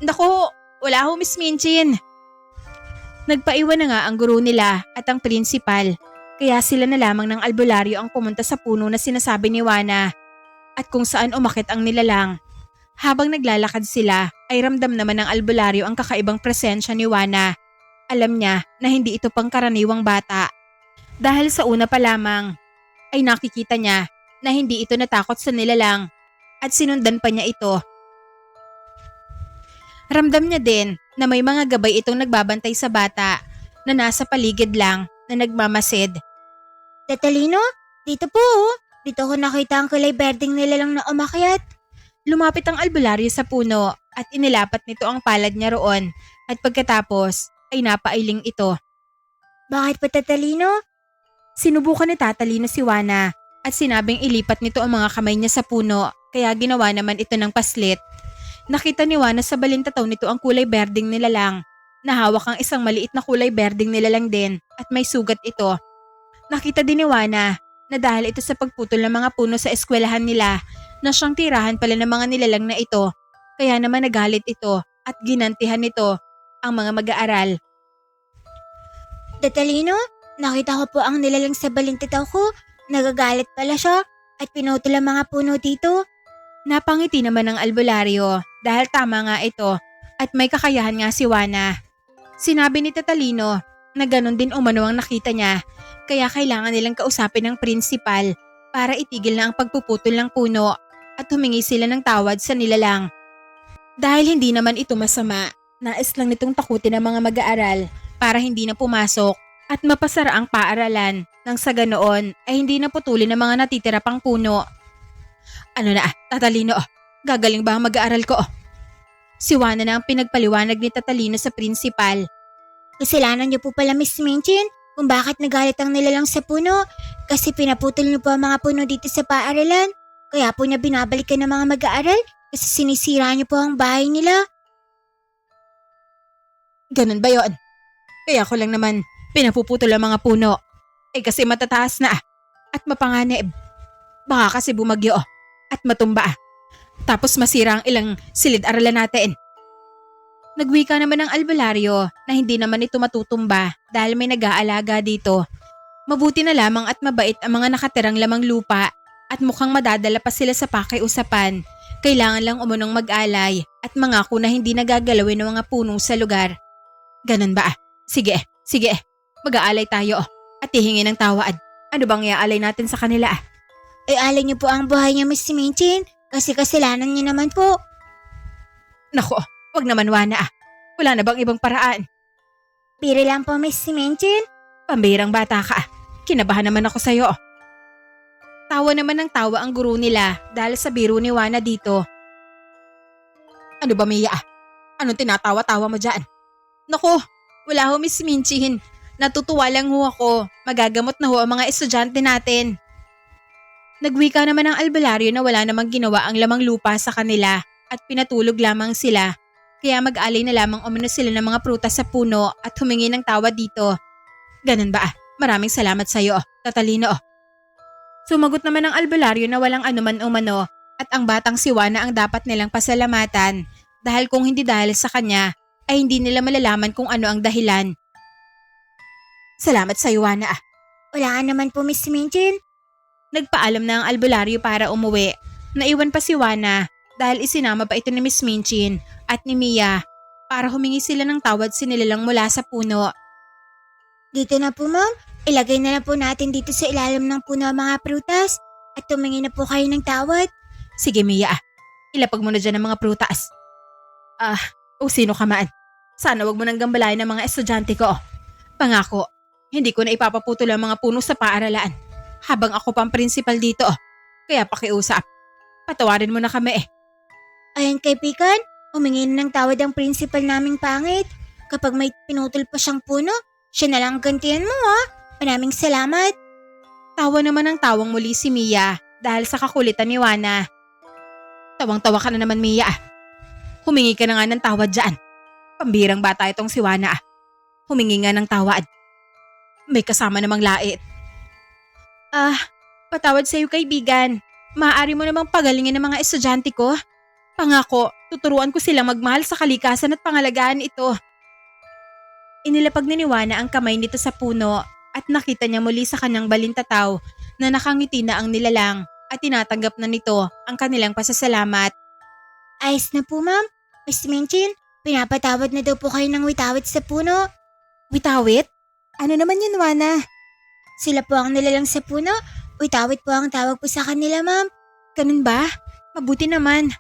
Naku, wala ho, Miss Minchin. Nagpaiwan na nga ang guro nila at ang principal. Kaya sila na lamang ng albularyo ang pumunta sa puno na sinasabi ni Wana. At kung saan umakit ang nilalang. Habang naglalakad sila ay ramdam naman ng albularyo ang kakaibang presensya ni Wana. Alam niya na hindi ito pangkaraniwang bata. Dahil sa una pa lamang ay nakikita niya na hindi ito natakot sa nilalang at sinundan pa niya ito. Ramdam niya din na may mga gabay itong nagbabantay sa bata na nasa paligid lang na nagmamasid. Tatalino, dito po. Dito ko nakita ang kulay berdeng nilalang na umakyat. Lumapit ang albularyo sa puno at inilapat nito ang palad niya roon at pagkatapos ay napailing ito. Bakit po Tatalino? Sinubukan ni Tata Lino si Wana at sinabing ilipat nito ang mga kamay niya sa puno kaya ginawa naman ito ng paslit. Nakita ni Wana sa balintataw nito ang kulay berdeng nilalang. Nahawak ang isang maliit na kulay berdeng nilalang din at may sugat ito. Nakita din ni Wana na dahil ito sa pagputol ng mga puno sa eskwelahan nila na siyang tirahan pala ng mga nilalang na ito. Kaya naman nagalit ito at ginantihan nito ang mga mag-aaral. Tatalino, nakita ko po ang nilalang sa balintitaw ko. Nagagalit pala siya at pinutol ang mga puno dito. Napangiti naman ng albularyo dahil tama nga ito at may kakayahan nga si Juana. Sinabi ni Tatalino na ganun din umano ang nakita niya kaya kailangan nilang kausapin ng prinsipal para itigil na ang pagpuputol ng puno at humingi sila ng tawad sa nilalang. Dahil hindi naman ito masama, nais lang nitong takutin ang mga mag-aaral para hindi na pumasok at mapasara ang paaralan nang sa ganoon ay hindi na putulin ang mga natitira pang puno. Ano na, Tatalino, gagaling ba ang mag-aaral ko? Si Juana na ang pinagpaliwanag ni Tatalino sa prinsipal. Kasalanan niyo po pala, Miss Minchin, kung bakit nagalit ang nilalang sa puno. Kasi pinaputol niyo po ang mga puno dito sa paaralan. Kaya po niya binabalikan ng mga mag-aaral kasi sinisira niyo po ang bahay nila. Ganun ba yon? Kaya ko lang naman pinapuputol ang mga puno. Kasi matataas na at mapanganib. Baka kasi bumagyo at matumba. Tapos masira ang ilang silid-aralan natin. Nagwika naman ng albularyo na hindi naman ito matutumba dahil may nag-aalaga dito. Mabuti na lamang at mabait ang mga nakatirang lamang lupa at mukhang madadala pa sila sa pakiusapan. Kailangan lang umunong mag-alay at mangako na hindi nagagalawin ng mga puno sa lugar. Ganun ba? Sige. Mag-aalay tayo at hihingi ng tawad. Ano bang iaalay natin sa kanila? Alay niyo po ang buhay niya, Miss Minchin, kasi kasalanan niyo naman po. Nako, wag naman Juana. Wala na bang ibang paraan? Piri lang po, Miss Minchin. Pambirang bata ka. Kinabahan naman ako sa'yo. Tawa naman ng tawa ang guro nila dahil sa biro ni Juana dito. Ano ba, Mia? Anong tinatawa-tawa mo dyan? Nako, wala ho, Miss Minchin. Natutuwa lang ho ako. Magagamot na ho ang mga estudyante natin. Nagwika naman ang albularyo na wala namang ginawa ang lamang lupa sa kanila at pinatulog lamang sila. Kaya mag-alay na lamang umano sila ng mga prutas sa puno at humingi ng tawad dito. Ganun ba? Maraming salamat sa iyo, Tatalino. Sumagot naman ang albularyo na walang anuman umano at ang batang si Juana ang dapat nilang pasalamatan dahil kung hindi dahil sa kanya ay hindi nila malalaman kung ano ang dahilan. Salamat sa iyo, Juana. Wala ka naman po, Miss Minchin. Nagpaalam na ang albularyo para umuwi. Naiwan pa si Juana dahil isinama pa ito ni Miss Minchin at ni Mia para humingi sila ng tawad sa nilalang mula sa puno. Dito na po, ma'am. Ilagay na lang po natin dito sa ilalim ng puno ang mga prutas at tumingi na po kayo ng tawad. Sige, Mia. Ilapag mo na dyan ang mga prutas. O sino ka man. Sana wag mo nang gambalain ng mga estudyante ko. Pangako, hindi ko na ipapaputol ang mga puno sa paaralan habang ako pang principal dito. Kaya pakiusap. Patawarin mo na kami. Ayan, kaibigan, humingi na ng tawad ang principal naming pangit. Kapag may pinutol pa siyang puno, siya na lang ang gantihan mo, ha? Maraming salamat. Tawa naman ng tawang muli si Mia dahil sa kakulitan ni Juana. Tawang-tawa ka na naman, Mia. Humingi ka na nga ng tawad dyan. Pambirang bata itong si Juana. Humingi nga ng tawad. May kasama namang lait. Patawad sa'yo, kaibigan. Maaari mo namang pagalingin ng mga estudyante ko. Pangako, tuturuan ko silang magmahal sa kalikasan at pangalagaan ito. Inilapag ni Juana ang kamay nito sa puno at nakita niya muli sa kanyang balintataw na nakangiti na ang nilalang at tinatanggap na nito ang kanilang pasasalamat. Ayos na po, ma'am. Miss Minchin, pinapatawad na daw po kayo ng witawit sa puno. Witawit? Ano naman yun, Juana? Sila po ang nilalang sa puno. Witawit po ang tawag po sa kanila, ma'am. Ganun ba? Mabuti naman.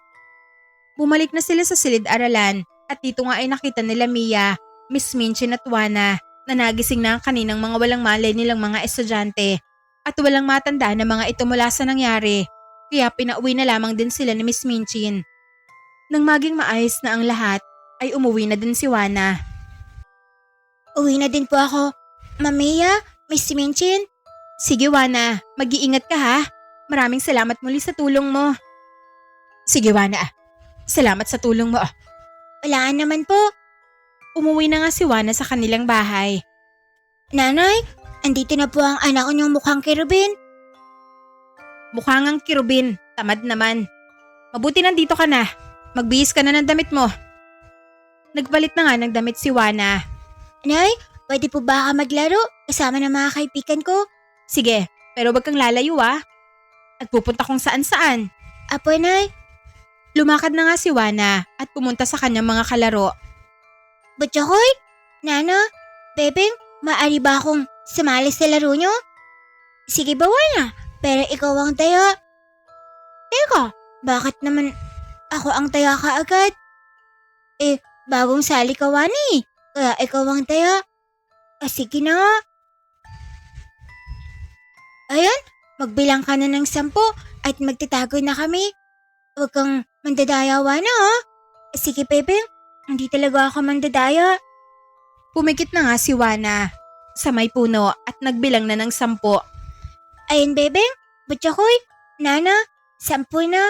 Bumalik na sila sa silid-aralan at dito nga ay nakita nila Mia, Miss Minchin at Juana na nagising na ang kaninang mga walang malay nilang mga estudyante at walang matanda na mga ito mula sa nangyari. Kaya pinauwi na lamang din sila ni Miss Minchin. Nang maging maayos na ang lahat, ay umuwi na din si Juana. Uwi na din po ako. Mamiya, Miss Minchin. Sige Juana, mag-iingat ka ha. Maraming salamat muli sa tulong mo. Sige Juana, salamat sa tulong mo. Wala naman po. Umuwi na nga si Juana sa kanilang bahay. Nanay, andito na po ang anak ko niyong mukhang kirubin. Mukhang ang kirubin, tamad naman. Mabuti nandito ka na. Magbihis ka na ng damit mo. Nagpalit na nga ng damit si Juana. Nay, pwede po ba ako maglaro kasama ng mga kaibigan ko? Sige, pero wag kang lalayo ah. at pupunta kung saan-saan. Apo, Nay. Lumakad na nga si Wana at pumunta sa kanyang mga kalaro. Butchokoy, Nana, Bebeng, maaari ba akong sumali sa laro nyo? Sige ba, Wana? Pero ikaw ang taya. Teka, bakit naman ako ang taya kaagad? Bagong sali ka, Wana eh. Kaya ikaw ang taya. Sige na nga. Ayan, magbilang ka na ng 10 at magtatago na kami. Huwag kang mandadaya, Wana ha. Sige, Bebeng, hindi talaga ako mandadaya. Pumikit na nga si Wana sa may puno at nagbilang na ng 10. Ayun, Bebeng, Butchokoy, Nana, 10 na.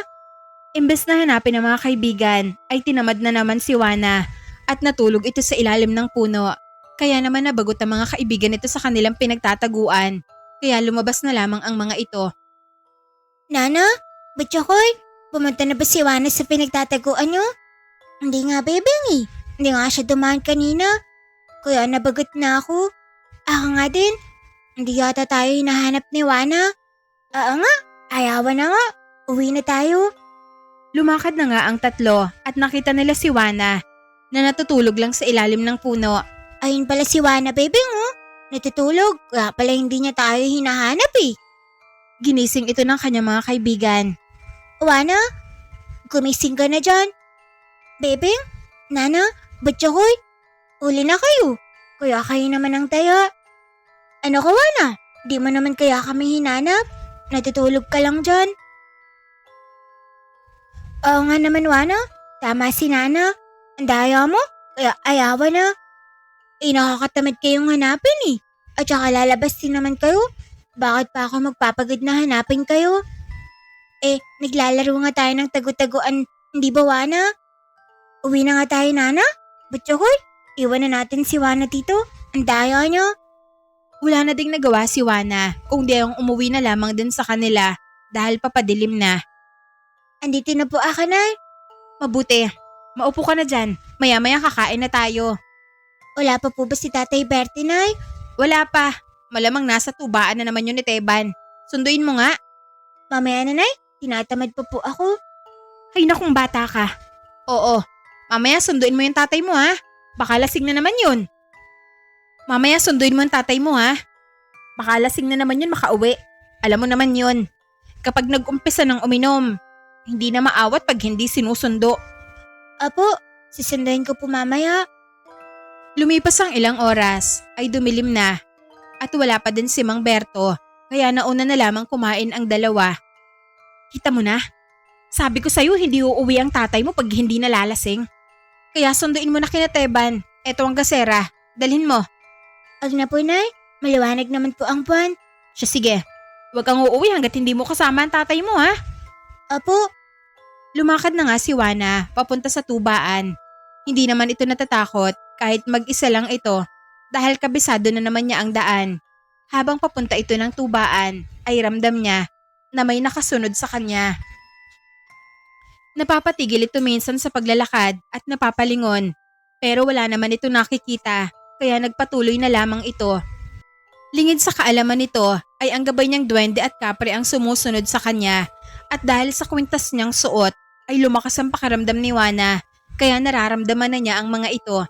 Imbes na hanapin ng mga kaibigan, ay tinamad na naman si Wana at natulog ito sa ilalim ng puno. Kaya naman nabagot ang mga kaibigan nito sa kanilang pinagtataguan. Kaya lumabas na lamang ang mga ito. Nana, Butchokoy, pumunta na ba si Wana sa pinagtataguan nyo? Hindi nga, Bebeng eh. Hindi nga siya dumaan kanina. Kaya nabagot na ako. Ako nga din. Hindi yata tayo hinahanap ni Wana. Oo nga, ayawan na nga. Uwi na tayo. Lumakad na nga ang 3 at nakita nila si Wana na natutulog lang sa ilalim ng puno. Ayun pala si Wana, Bebeng oh. Natutulog. Kaya pala hindi niya tayo hinahanap eh. Ginising ito ng kanyang mga kaibigan. Wana, gumising ka na dyan. Bebeng, Nana, Butchokoy, uli na kayo. Kaya kayo naman ang taya. Ano ka, Wana? Di mo naman kaya kami hinanap? Natutulog ka lang dyan. Oo nga naman, Wana. Tama si Nana. Ang daya mo, kaya ayawa na. Nakakatamad kayong hanapin eh. At saka lalabas din naman kayo. Bakit pa ako magpapagod na hanapin kayo? Naglalaro nga tayo ng tagu-taguan, hindi ba, Wana? Uwi na nga tayo, Nana. Butchokoy, iwan na natin si Wana dito. Ang daya niya. Wala na ding nagawa si Wana kung di ang umuwi na lamang din sa kanila dahil papadilim na. Andito na po ako, Nay. Mabuti, maupo ka na dyan. Maya-maya kakain na tayo. Wala pa po ba si Tatay Bertie, Nay? Wala pa. Malamang nasa tubaan na naman yun ni Teban. Sunduin mo nga. Mamaya na, Nay. Tinatamad pa po ako. Ay nakong bata ka. Oo, mamaya sunduin mo yung tatay mo ha. Baka lasing na naman yun. Mamaya sunduin mo yung tatay mo ha. Baka lasing na naman yun makauwi. Alam mo naman yun. Kapag nag-umpisa ng uminom, hindi na maawat pag hindi sinusundo. Apo, sisunduin ko po mamaya. Lumipas ang ilang oras ay dumilim na at wala pa din si Mang Berto kaya nauna na lamang kumain ang dalawa. Kita mo na? Sabi ko sa'yo hindi uuwi ang tatay mo pag hindi nalalasing. Kaya sunduin mo na kina Teban. Eto ang gasera. Dalhin mo. Ag na po, Nay. Maliwanag naman po ang buwan. Siya sige. Huwag kang uuwi hanggat hindi mo kasama ang tatay mo ha. Apo, Lumakad na nga si Wana papunta sa tubaan. Hindi naman ito natatakot kahit mag-isa lang ito dahil kabisado na naman niya ang daan. Habang papunta ito ng tubaan ay ramdam niya na may nakasunod sa kanya. Napapatigil ito minsan sa paglalakad at napapalingon pero wala naman ito nakikita kaya nagpatuloy na lamang ito. Lingid sa kaalaman nito ay ang gabay niyang duwende at kapre ang sumusunod sa kanya at dahil sa kwintas niyang suot ay lumakas ang pakiramdam ni Wana kaya nararamdaman na niya ang mga ito.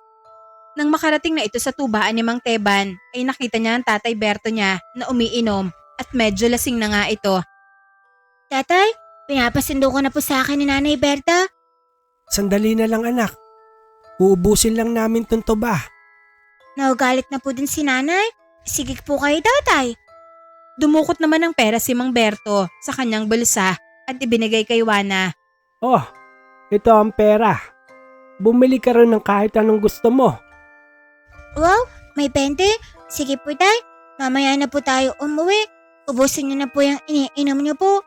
Nang makarating na ito sa tubaan ni Mang Teban ay nakita niya ang Tatay Berto niya na umiinom at medyo lasing na nga ito. Tatay, pinapasundo ko na po sa akin ni Nanay Berta. Sandali na lang anak. Uubusin lang namin tong tuba. Naugalit na po din si Nanay. Sige po kayo, Tatay. Dumukot naman ng pera si Mang Berto sa kanyang bulsa at ibinigay kay Wana. Oh, ito ang pera. Bumili ka rin ng kahit anong gusto mo. Wow, may 20. Sige po, Tay. Mamaya na po tayo umuwi. Ubusin niyo na po yung iniinom niyo po.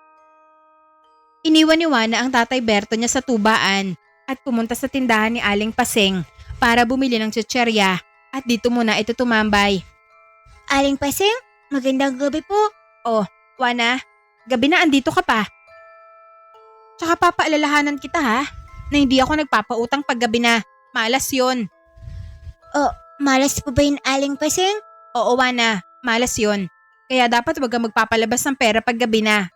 Iniwan ni Wana ang Tatay Berto niya sa tubaan at pumunta sa tindahan ni Aling Paseng para bumili ng chicherya at dito muna ito tumambay. Aling Paseng, magandang gabi po. Wana, gabi na andito ka pa. Tsaka papaalalahanan kita ha, na hindi ako nagpapautang paggabi na. Malas yon. Malas po ba yun, Aling Paseng? Oo Wana, malas yon. Kaya dapat wag kang magpapalabas ng pera paggabi na.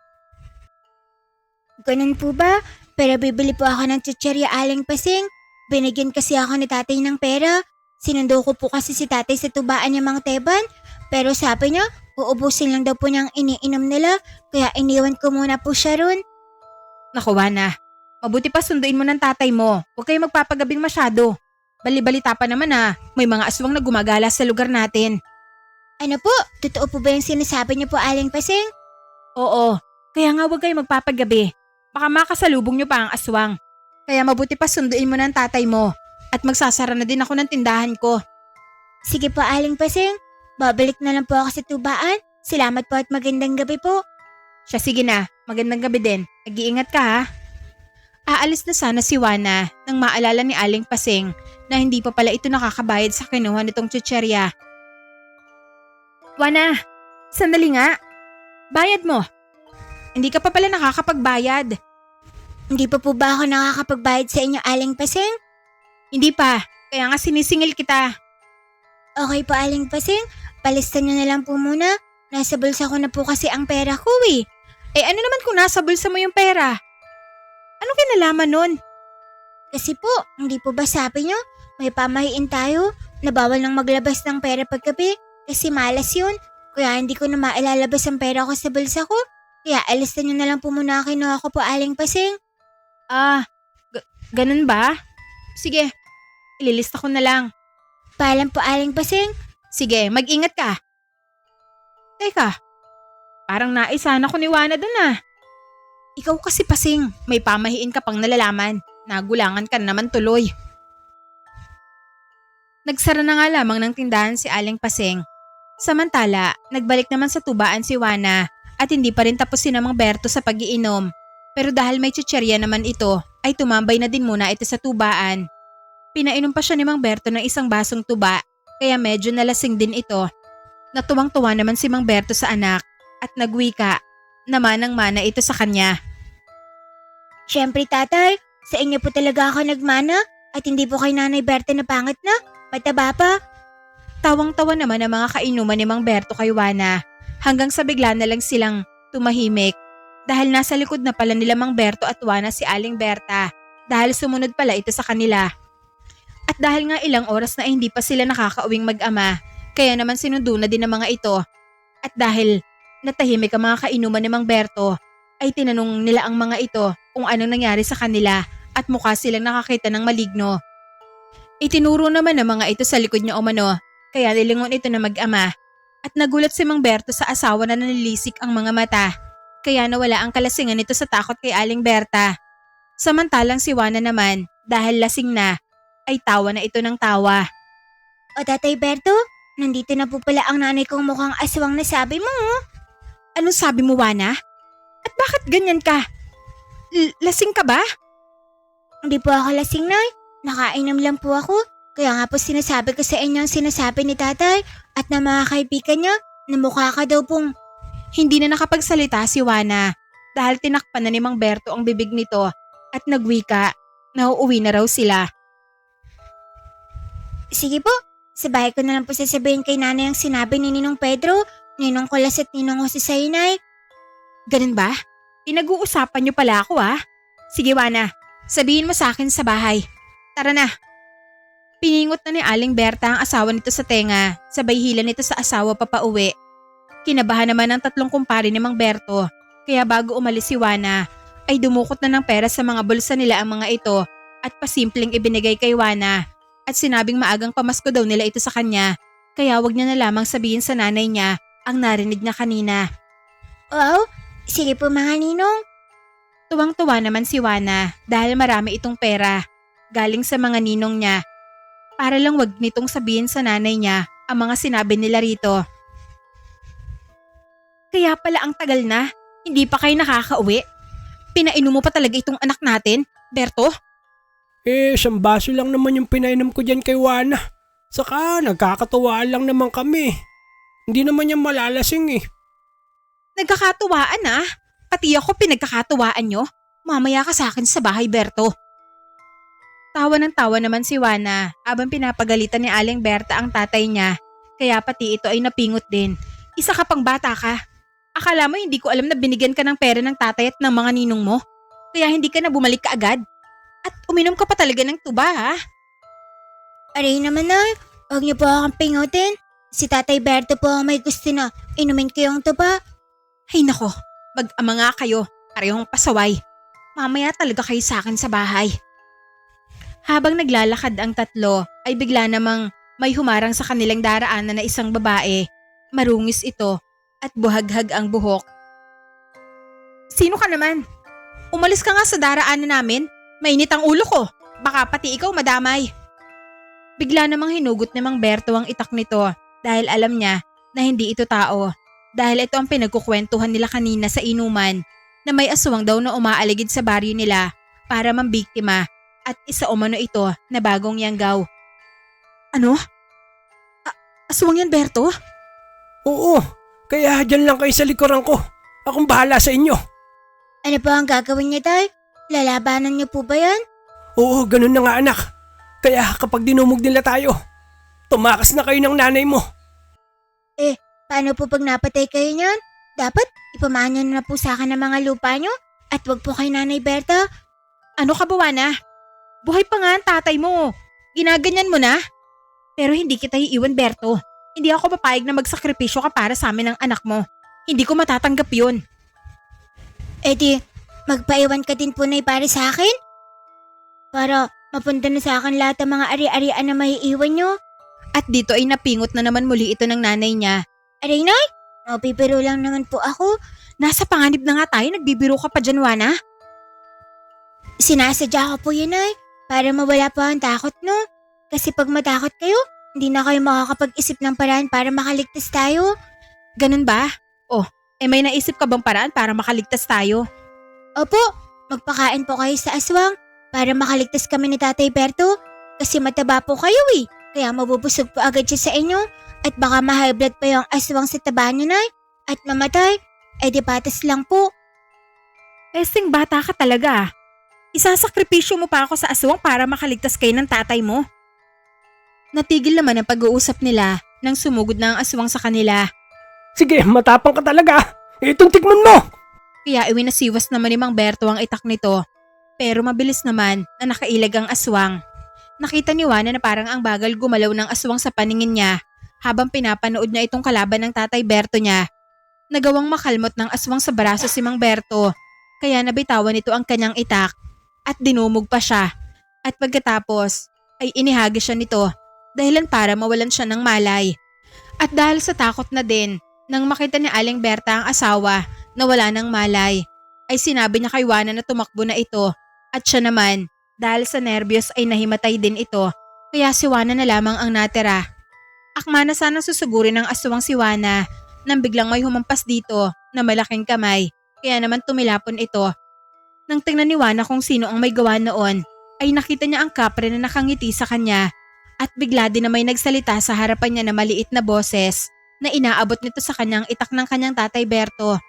Ganun po ba? Pero bibili po ako ng chichirya Aling Pasing. Binigyan kasi ako ni tatay ng pera. Sinundo ko po kasi si tatay sa tubaan niya Mang Teban. Pero sabi niya, uubusin lang daw po niyang iniinom nila. Kaya iniwan ko muna po siya ron. Naku, Wana. Mabuti pa sunduin mo ng tatay mo. Huwag kayo magpapagabing masyado. Bali-balita pa naman may mga aswang na gumagala sa lugar natin. Ano po? Totoo po ba yung sinasabi niyo po Aling Pasing? Oo, kaya nga huwag kayo magpapagabi. Baka makasalubong niyo pa ang aswang. Kaya mabuti pa sunduin mo ng tatay mo. At magsasara na din ako ng tindahan ko. Sige po Aling Pasing. Babalik na lang po ako sa tubaan. Salamat po at magandang gabi po. Siya, sige na. Magandang gabi din. Nag-iingat ka ha. Aalis na sana si Wana nang maalala ni Aling Pasing na hindi pa pala ito nakakabayad sa kinuha nitong chicherya. Wana, sandali nga. Bayad mo. Hindi ka pa pala nakakapagbayad. Hindi pa po ba ako nakakapagbayad sa inyo Aling Pasing? Hindi pa. Kaya nga sinisingil kita. Okay po Aling Pasing. Palista niyo na lang po muna. Nasa bulsa ko na po kasi ang pera ko eh. Eh ano naman kung nasa bulsa mo yung pera? Anong kinalaman nun? Kasi po, hindi po ba sabi niyo, may pamahiin tayo na bawal nang maglabas ng pera paggabi kasi malas yun. Kaya hindi ko na mailalabas ang pera ko sa bulsa ko. Kaya alista niyo na lang po muna kinuha ko po Aling Pasing. Ganun ba? Sige, ililista ko na lang. Paalam po Aling Pasing. Sige, mag-ingat ka. Teka, parang naisana ko ni Wana dun Ikaw kasi Pasing, may pamahiin ka pang nalalaman. Nagulangan ka naman tuloy. Nagsara na nga lamang ng tindahan si Aling Pasing. Samantala, nagbalik naman sa tubaan si Wana at hindi pa rin tapos si Mang Berto sa pag-iinom. Pero dahil may chicherya naman ito, ay tumambay na din muna ito sa tubaan. Pinainom pa siya ni Mang Berto ng isang basong tuba, kaya medyo nalasing din ito. Natuwang-tuwa naman si Mang Berto sa anak at nagwika na manang-mana ito sa kanya. Siyempre tatay, sa inyo po talaga ako nagmana at hindi po kay Nanay Berta na pangit na, mataba pa. Tawang-tawa naman ang mga kainuman ni Mang Berto kay Wana hanggang sa bigla na lang silang tumahimik dahil nasa likod na pala nila Mang Berto at Wana si Aling Berta dahil sumunod pala ito sa kanila. At dahil nga ilang oras na hindi pa sila nakakauwing mag-ama, kaya naman sinundo na din ng mga ito. At dahil natahimik ang mga kainuman ni Mang Berto, ay tinanong nila ang mga ito kung anong nangyari sa kanila at mukha silang nakakita ng maligno. Itinuro naman ng mga ito sa likod niya umano, kaya nilingon ito na mag-ama. At nagulat si Mang Berto sa asawa na nanilisik ang mga mata, kaya nawala ang kalasingan nito sa takot kay Aling Berta. Samantalang si Wana naman, dahil lasing na, ay tawa na ito ng tawa. O Tatay Berto, nandito na po pala ang nanay kong mukhang aswang na sabi mo. Anong sabi mo, Wana? At bakit ganyan ka? Lasing ka ba? Hindi po ako lasing, Nay. Nakainom lang po ako. Kaya nga po sinasabi ko sa inyo ang sinasabi ni tatay at ng mga kaibigan niya na mukha ka daw pong... Hindi na nakapagsalita si Wana dahil tinakpan na ni Mang Berto ang bibig nito at nagwika na uuwi na raw sila. Sige po, sa bahay ko na lang po sasabihin kay nanay ang sinabi ni Ninong Pedro, Ninong Kulas at Ninong Jose sa'yo, Nay. Ganun ba? Pinag-uusapan niyo pala ako Sige Wana, sabihin mo sa akin sa bahay. Tara na. Piningot na ni Aling Berta ang asawa nito sa tenga, sabay hila nito sa asawa papauwi. Kinabahan naman ang tatlong kumpare ni Mang Berto, kaya bago umalis si Wana, ay dumukot na ng pera sa mga bulsa nila ang mga ito at pasimpleng ibinigay kay Wana at sinabing maagang pamasko daw nila ito sa kanya, kaya wag niya na lamang sabihin sa nanay niya ang narinig niya kanina. Wow, sige po mga ninong. Tuwang-tuwa naman si Wana dahil marami itong pera galing sa mga ninong niya. Para lang wag nitong sabihin sa nanay niya ang mga sinabi nila rito. Kaya pala ang tagal na, hindi pa kayo nakakauwi. Pinainom mo pa talaga itong anak natin, Berto? Isang baso lang naman yung pinainom ko dyan kay Wana. Saka nagkakatuwaan lang naman kami. Hindi naman yan malalasing Nagkakatuwaan Pati ako pinagkakatuwaan nyo. Mamaya ka sa akin sa bahay, Berto. Tawa ng tawa naman si Wana habang pinapagalitan ni Aling Berta ang tatay niya. Kaya pati ito ay napingot din. Isa ka pang bata ka. Akala mo hindi ko alam na binigyan ka ng pera ng tatay at ng mga ninong mo? Kaya hindi ka na bumalik kaagad. At uminom ka pa talaga ng tuba ha. Aray naman Nay, huwag niyo po akong pingutin. Si Tatay Berto po ang may gusto na inumin ko yung tuba. Ay nako, mag-ama nga kayo, parehong pasaway. Mamaya talaga kayo sa akin sa bahay. Habang naglalakad ang tatlo, ay bigla namang may humarang sa kanilang daraanan na isang babae. Marungis ito at buhaghag ang buhok. Sino ka naman? Umalis ka nga sa daraanan namin. Mainit ang ulo ko. Baka pati ikaw madamay. Bigla namang hinugot ni Mang Berto ang itak nito dahil alam niya na hindi ito tao. Dahil ito ang pinagkukwentuhan nila kanina sa inuman na may aswang daw na umaaligid sa baryo nila para mambiktima at isa umano ito na bagong yanggaw. Ano? Aswang yan, Berto? Oo, kaya dyan lang kayo sa likuran ko. Akong bahala sa inyo. Ano po ang gagawin niyo Tay? Lalabanan niyo po ba yan? Oo, ganun na nga anak. Kaya kapag dinumog nila tayo, tumakas na kayo ng nanay mo. Paano po pag napatay kayo niyan? Dapat ipamana na po sa akin ang mga lupa niyo at wag po kay Nanay Berta. Ano ka, Buwana? Buhay pa nga ang tatay mo. Ginaganyan mo na? Pero hindi kita iiwan, Berto. Hindi ako papayag na magsakripisyo ka para sa amin ng anak mo. Hindi ko matatanggap yun. Eh di, magpaiwan ka din po Nay para sa akin? Para mapunta na sa akin lahat ng mga ari-arian na maiiwan niyo. At dito ay napingot na naman muli ito ng nanay niya. Aray Nay, mapipiro lang naman po ako. Nasa panganib na nga tayo, nagbibiro ka pa dyan, Wana. Sinasadya ko po yun Nay, para mawala po ang takot no. Kasi pag matakot kayo, hindi na kayo makakapag-isip ng paraan para makaligtas tayo. Ganun ba? Oh, may naisip ka bang paraan para makaligtas tayo? Opo, magpakain po kayo sa aswang para makaligtas kami ni Tatay Berto. Kasi mataba po kayo kaya mabubusog po agad siya sa inyo. At baka ma-high blood pa yung aswang sa taba niya Nay. At mamatay, di patas lang po. Pesting bata ka talaga. Isasakripisyo mo pa ako sa aswang para makaligtas kayo ng tatay mo. Natigil naman ang pag-uusap nila nang sumugod na ang aswang sa kanila. Sige, matapang ka talaga. Itong tikman mo. Kaya iwinasiwas naman ni Mang Berto ang itak nito. Pero mabilis naman na nakailag ang aswang. Nakita ni Wana na parang ang bagal gumalaw ng aswang sa paningin niya habang pinapanood niya itong kalaban ng Tatay Berto niya. Nagawang makalmot ng aswang sa braso si Mang Berto. Kaya nabitawan nito ang kanyang itak at dinumog pa siya. At pagkatapos ay inihagis siya nito dahilan para mawalan siya ng malay. At dahil sa takot na din nang makita ni Aling Berta ang asawa na wala ng malay, ay sinabi niya kay Wana na tumakbo na ito at siya naman dahil sa nervyos ay nahimatay din ito kaya si Wana na lamang ang natira. Akma na sana susugurin ng aswang si Wana nang biglang may humampas dito na malaking kamay kaya naman tumilapon ito. Nang tingnan ni Wana kung sino ang may gawa noon ay nakita niya ang kapre na nakangiti sa kanya at bigla din na may nagsalita sa harapan niya na maliit na boses na inaabot nito sa kanyang itak ng kanyang Tatay Berto.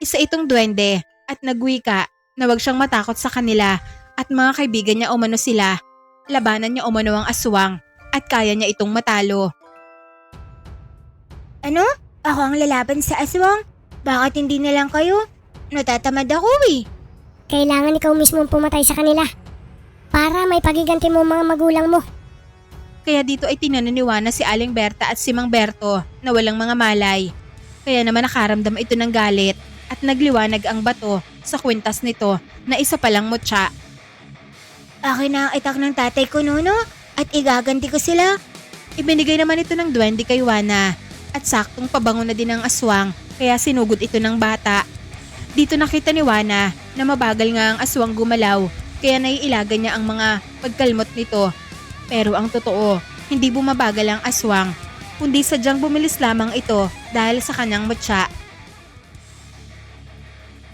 Isa itong duwende at nagwika na wag siyang matakot sa kanila at mga kaibigan niya umano sila. Labanan niya umano ang aswang at kaya niya itong matalo. Ano? Ako ang lalaban sa aswang? Bakit hindi na lang kayo? Natatamad ako Kailangan ikaw mismo ang pumatay sa kanila para may pagiganti mo mga magulang mo. Kaya dito ay tinananiwa na si Aling Berta at si Mang Berto na walang mga malay. Kaya naman nakaramdam ito ng galit at nagliwanag ang bato sa kwintas nito na isa palang mutya. Akin na ang itak ng tatay ko Nuno at igaganti ko sila. Ibinigay naman ito ng duwende kay Wana at saktong pabango na din ang aswang kaya sinugod ito ng bata. Dito nakita ni Wana na mabagal nga ang aswang gumalaw kaya naiilagan niya ang mga pagkalmot nito. Pero ang totoo, hindi bumabagal ang aswang, kundi sadyang bumilis lamang ito dahil sa kanyang mutya.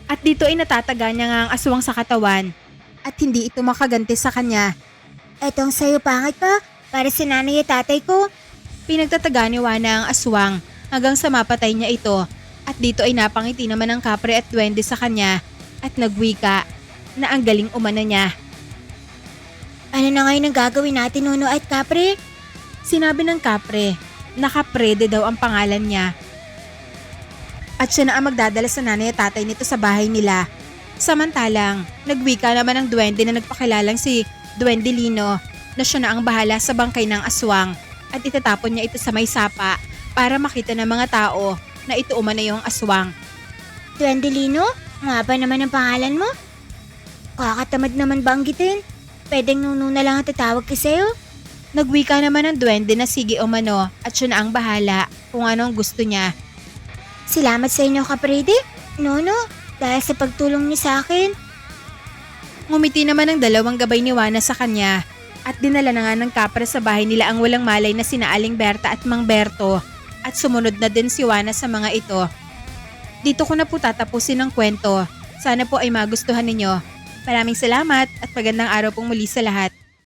At dito ay natataga niya nga ang aswang sa katawan at hindi ito makaganti sa kanya. Etong sayo pangit pa, para si nanay at tatay ko. Pinagtataga ni Wana ang aswang hanggang sa mapatay niya ito at dito ay napangiti naman ang kapre at duwende sa kanya at nagwika na ang galing umano niya. Ano na ngayon ang gagawin natin Nuno at Kapre? Sinabi ng kapre na Kaprede daw ang pangalan niya. At siya na ang magdadala sa nanay at tatay nito sa bahay nila. Samantalang, nagwika naman ang duwende na nagpakilalang si Duwende Lino na siya na ang bahala sa bangkay ng aswang at itatapon niya ito sa may sapa para makita ng mga tao na ito umano yung aswang. Duwende Lino, nga ba naman ang pangalan mo? Kakatamad naman banggitin. Pwedeng Nuno na lang ang tatawag ko sa'yo. Nagwika naman ang duwende na sige umano at siya na ang bahala kung anong gusto niya. Salamat sa inyo, Kaprede. Nono, dahil sa pagtulong niyo sa akin. Ngumiti naman ang dalawang gabay ni Juana sa kanya at dinala na nga ng kapre sa bahay nila ang walang malay na sina Aling Berta at Mang Berto at sumunod na din si Juana sa mga ito. Dito ko na po tatapusin ang kwento. Sana po ay magustuhan ninyo. Maraming salamat at magandang araw pong muli sa lahat.